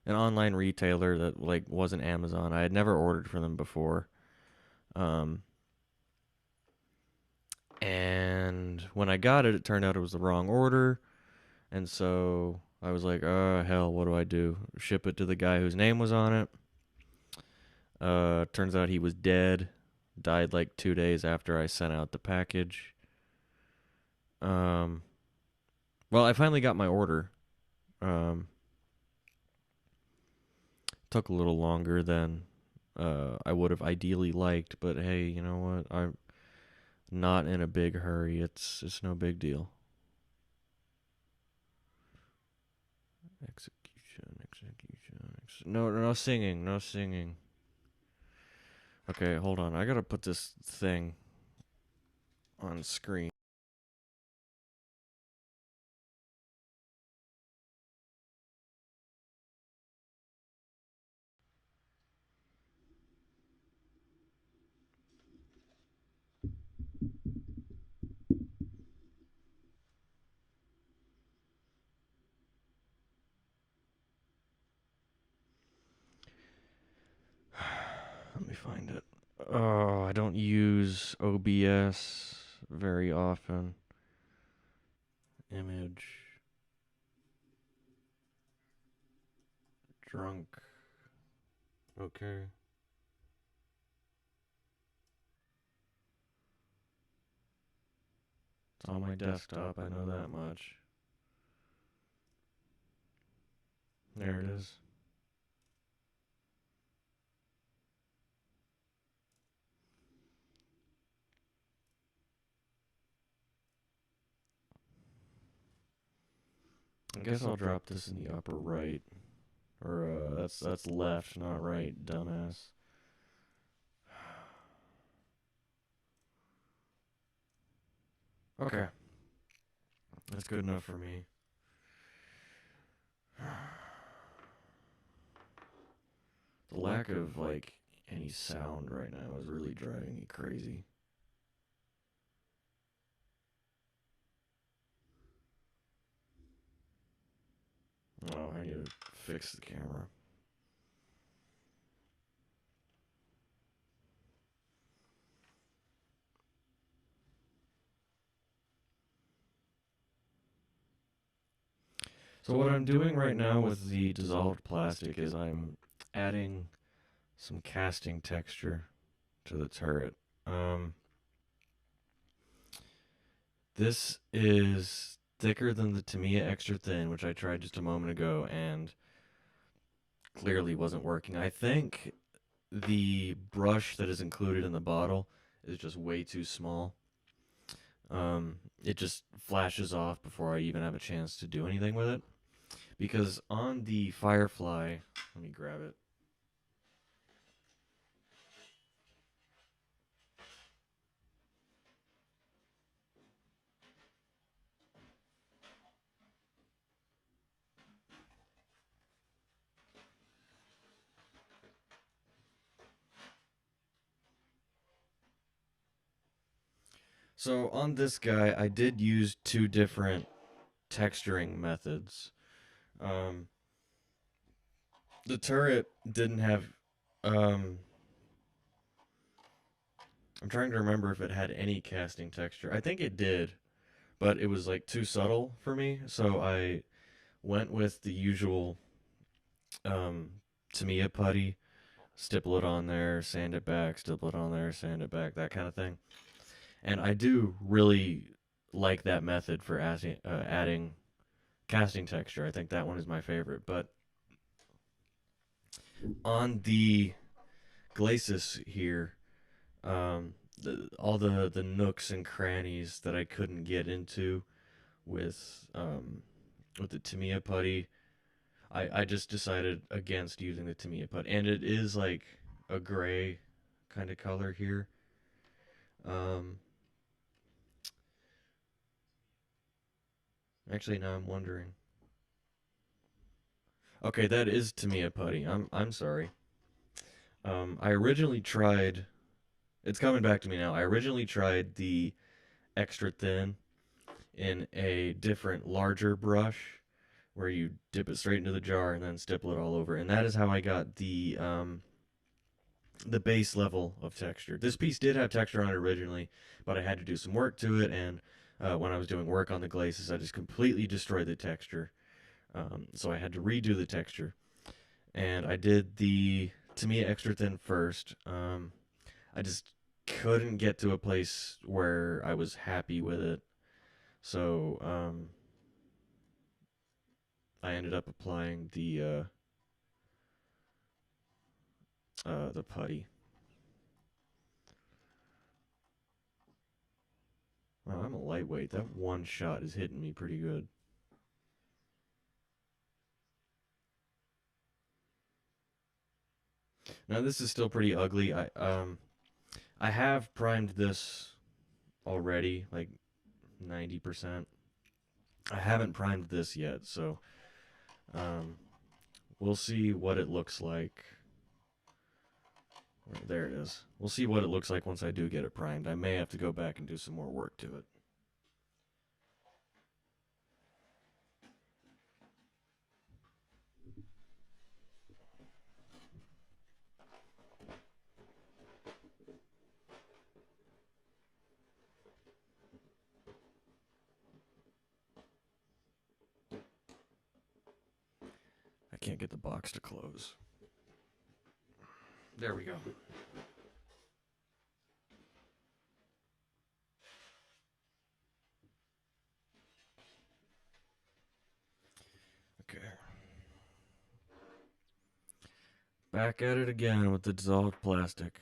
an online retailer that like wasn't Amazon. I had never ordered from them before. Um, and when I got it, it turned out it was the wrong order, and so I was like, "Oh hell, what do I do? Ship it to the guy whose name was on it." Turns out he was dead. Died like 2 days after I sent out the package. Um, Well, I finally got my order. Um, Took a little longer than I would have ideally liked, but hey, you know what? I'm not in a big hurry. It's no big deal. Execution, execution. No, no singing, no singing. Okay, hold on. I gotta put this thing on screen. Let me find it. Oh, I don't use OBS very often. Image. Drunk. Okay. It's on my desktop, I know that much. There it is. I guess I'll drop this in the upper right. Or that's left, not right, dumbass. Okay. That's good enough for me. The lack of like any sound right now is really driving me crazy. Oh, I need to fix the camera. So what I'm doing right now with the dissolved plastic is I'm adding some casting texture to the turret. Um, this is thicker than the Tamiya Extra Thin, which I tried just a moment ago and clearly wasn't working. I think the brush that is included in the bottle is just way too small. It just flashes off before I even have a chance to do anything with it. Because on the Firefly, let me grab it. So on this guy, I did use two different texturing methods. Um, the turret didn't have. Um, I'm trying to remember if it had any casting texture. I think it did, but it was like too subtle for me. So I went with the usual um, Tamiya putty, stipple it on there, sand it back, stipple it on there, sand it back, that kind of thing. And I do really like that method for adding casting texture. I think that one is my favorite. But on the Glacis here, all the nooks and crannies that I couldn't get into with the Tamiya putty, I just decided against using the Tamiya putty, and it is like a gray kind of color here. Um, Actually, now I'm wondering. Okay, that is Tamiya putty. I'm sorry. I originally tried. It's coming back to me now. I originally tried the extra thin in a different, larger brush where you dip it straight into the jar and then stipple it all over, and that is how I got the base level of texture. This piece did have texture on it originally, but I had to do some work to it, and when I was doing work on the glacis, I just completely destroyed the texture. So I had to redo the texture, and I did the Tamiya extra thin first. I just couldn't get to a place where I was happy with it. So I ended up applying the putty. Wow, I'm a lightweight. That one shot is hitting me pretty good. Now this is still pretty ugly. I have primed this already, like 90%. I haven't primed this yet, so um, we'll see what it looks like. There it is. We'll see what it looks like once I do get it primed. I may have to go back and do some more work to it. I can't get the box to close. There we go. Okay. Back at it again with the dissolved plastic.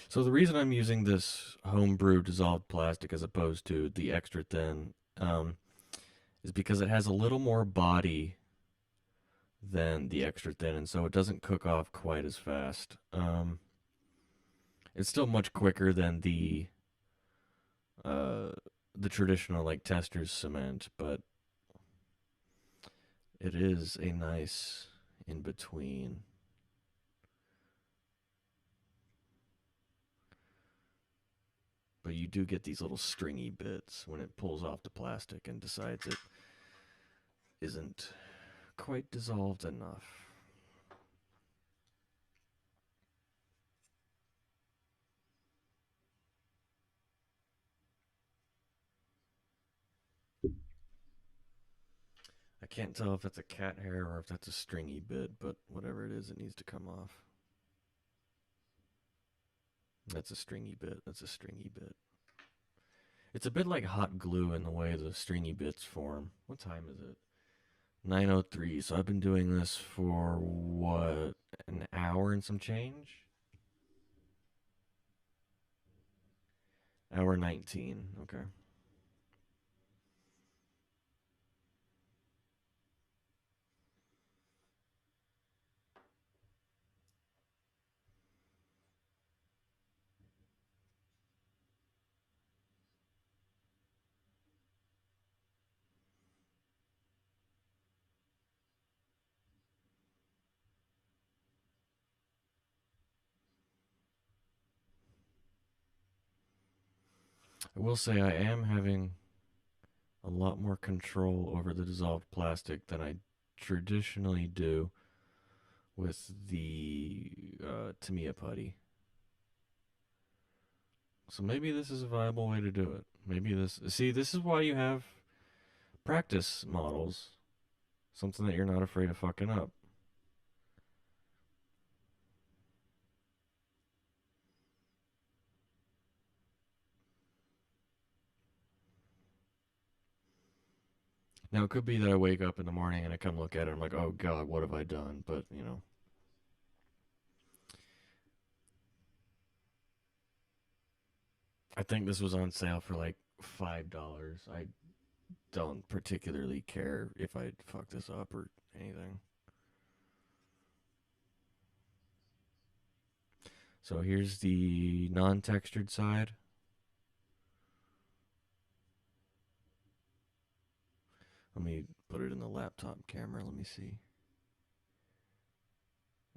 So the reason I'm using this homebrew dissolved plastic as opposed to the extra thin is because it has a little more body than the extra thin, and so it doesn't cook off quite as fast. It's still much quicker than uh, the traditional like Testors cement, but it is a nice in between. But you do get these little stringy bits when it pulls off the plastic and decides it isn't quite dissolved enough. I can't tell if that's a cat hair or if that's a stringy bit, but whatever it is, it needs to come off. That's a stringy bit. That's a stringy bit. It's a bit like hot glue in the way the stringy bits form. What time is it? 9:03. So I've been doing this for what, an hour and some change? Hour 19. Okay. I will say I am having a lot more control over the dissolved plastic than I traditionally do with the Tamiya putty. So maybe this is a viable way to do it. Maybe this. See, this is why you have practice models. Something that you're not afraid of fucking up. Now, it could be that I wake up in the morning and I come look at it and I'm like, oh god, what have I done? But, I think this was on sale for like $5. I don't particularly care if I fuck this up or anything. So here's the non-textured side. Let me put it in the laptop camera. Let me see.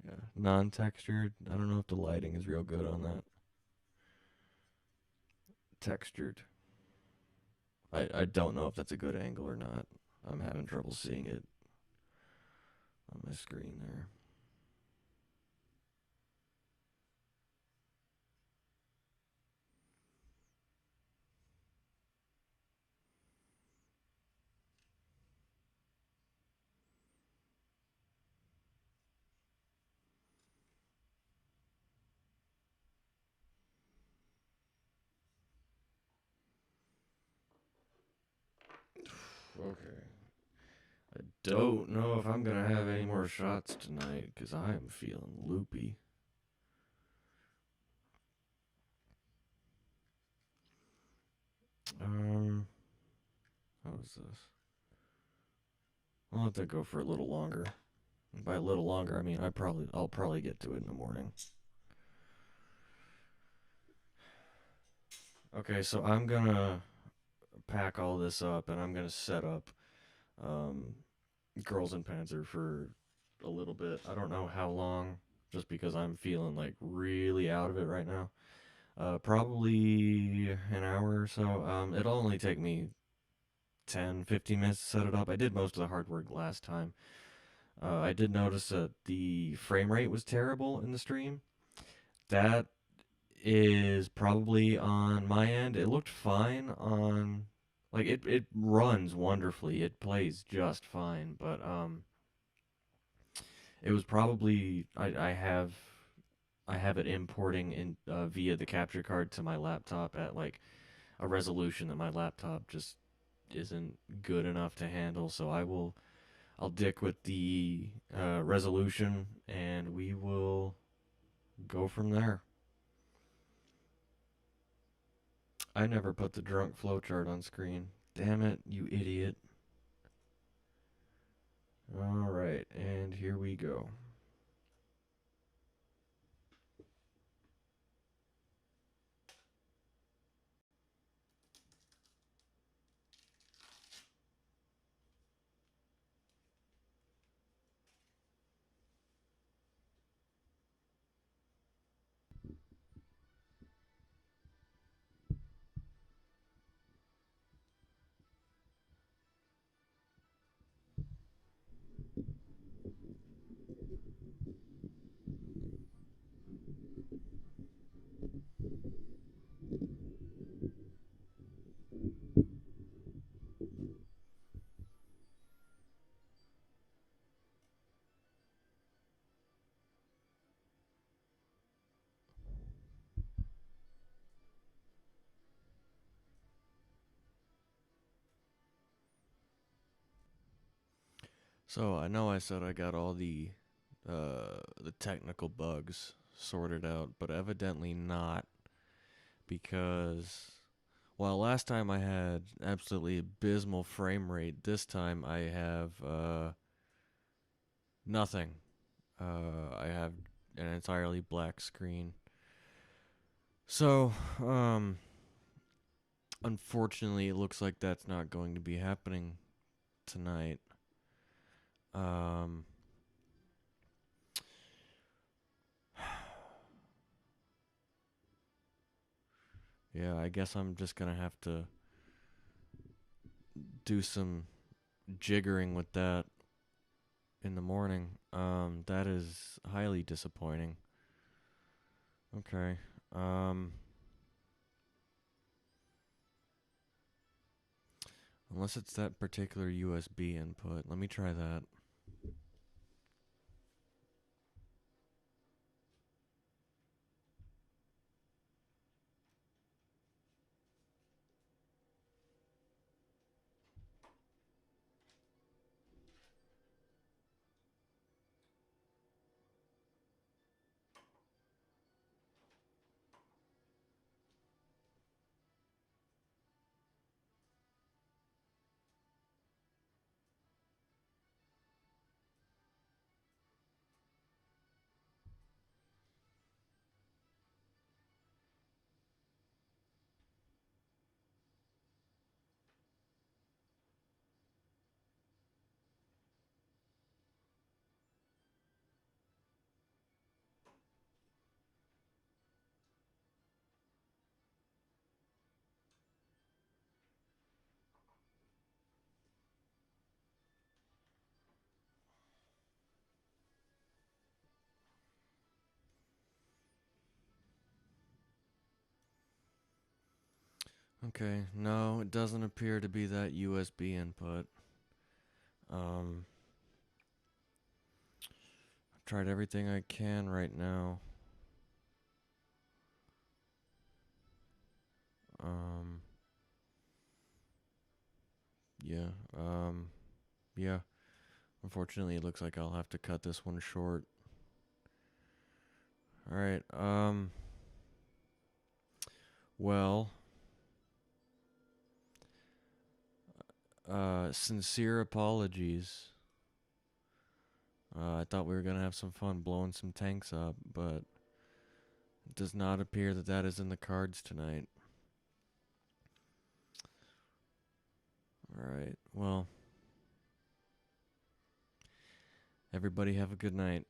Yeah, non-textured. I don't know if the lighting is real good on that. Textured. I don't know if that's a good angle or not. I'm having trouble seeing it on my screen there. Okay. I don't know if I'm gonna have any more shots tonight because I am feeling loopy. How is this? I'll let that go for a little longer. And by a little longer, I mean I'll probably get to it in the morning. Okay, so I'm gonna pack all this up and I'm gonna set up um, Girls in Panzer for a little bit. I don't know how long, just because I'm feeling like really out of it right now. Probably an hour or so. It'll only take me 10, 15 minutes to set it up. I did most of the hard work last time. I did notice that the frame rate was terrible in the stream. That is probably on my end. It looked fine on, like, it runs wonderfully. It plays just fine, but it was probably I have it importing in via the capture card to my laptop at like a resolution that my laptop just isn't good enough to handle. So I'll dick with the resolution and we will go from there. I never put the drunk flowchart on screen. Damn it, you idiot. Alright, and here we go. So I know I said I got all the technical bugs sorted out, but evidently not, because while last time I had absolutely abysmal frame rate, this time I have nothing. I have an entirely black screen. So, unfortunately, it looks like that's not going to be happening tonight. Um, yeah, I guess I'm just gonna have to do some jiggering with that in the morning. That is highly disappointing. Okay. Um, unless it's that particular USB input. Let me try that. Okay, no, it doesn't appear to be that USB input. Um, I've tried everything I can right now. Um, yeah, yeah. Unfortunately, it looks like I'll have to cut this one short. All right. Well, sincere apologies. I thought we were gonna have some fun blowing some tanks up, but it does not appear that that is in the cards tonight. All right. Well, everybody have a good night.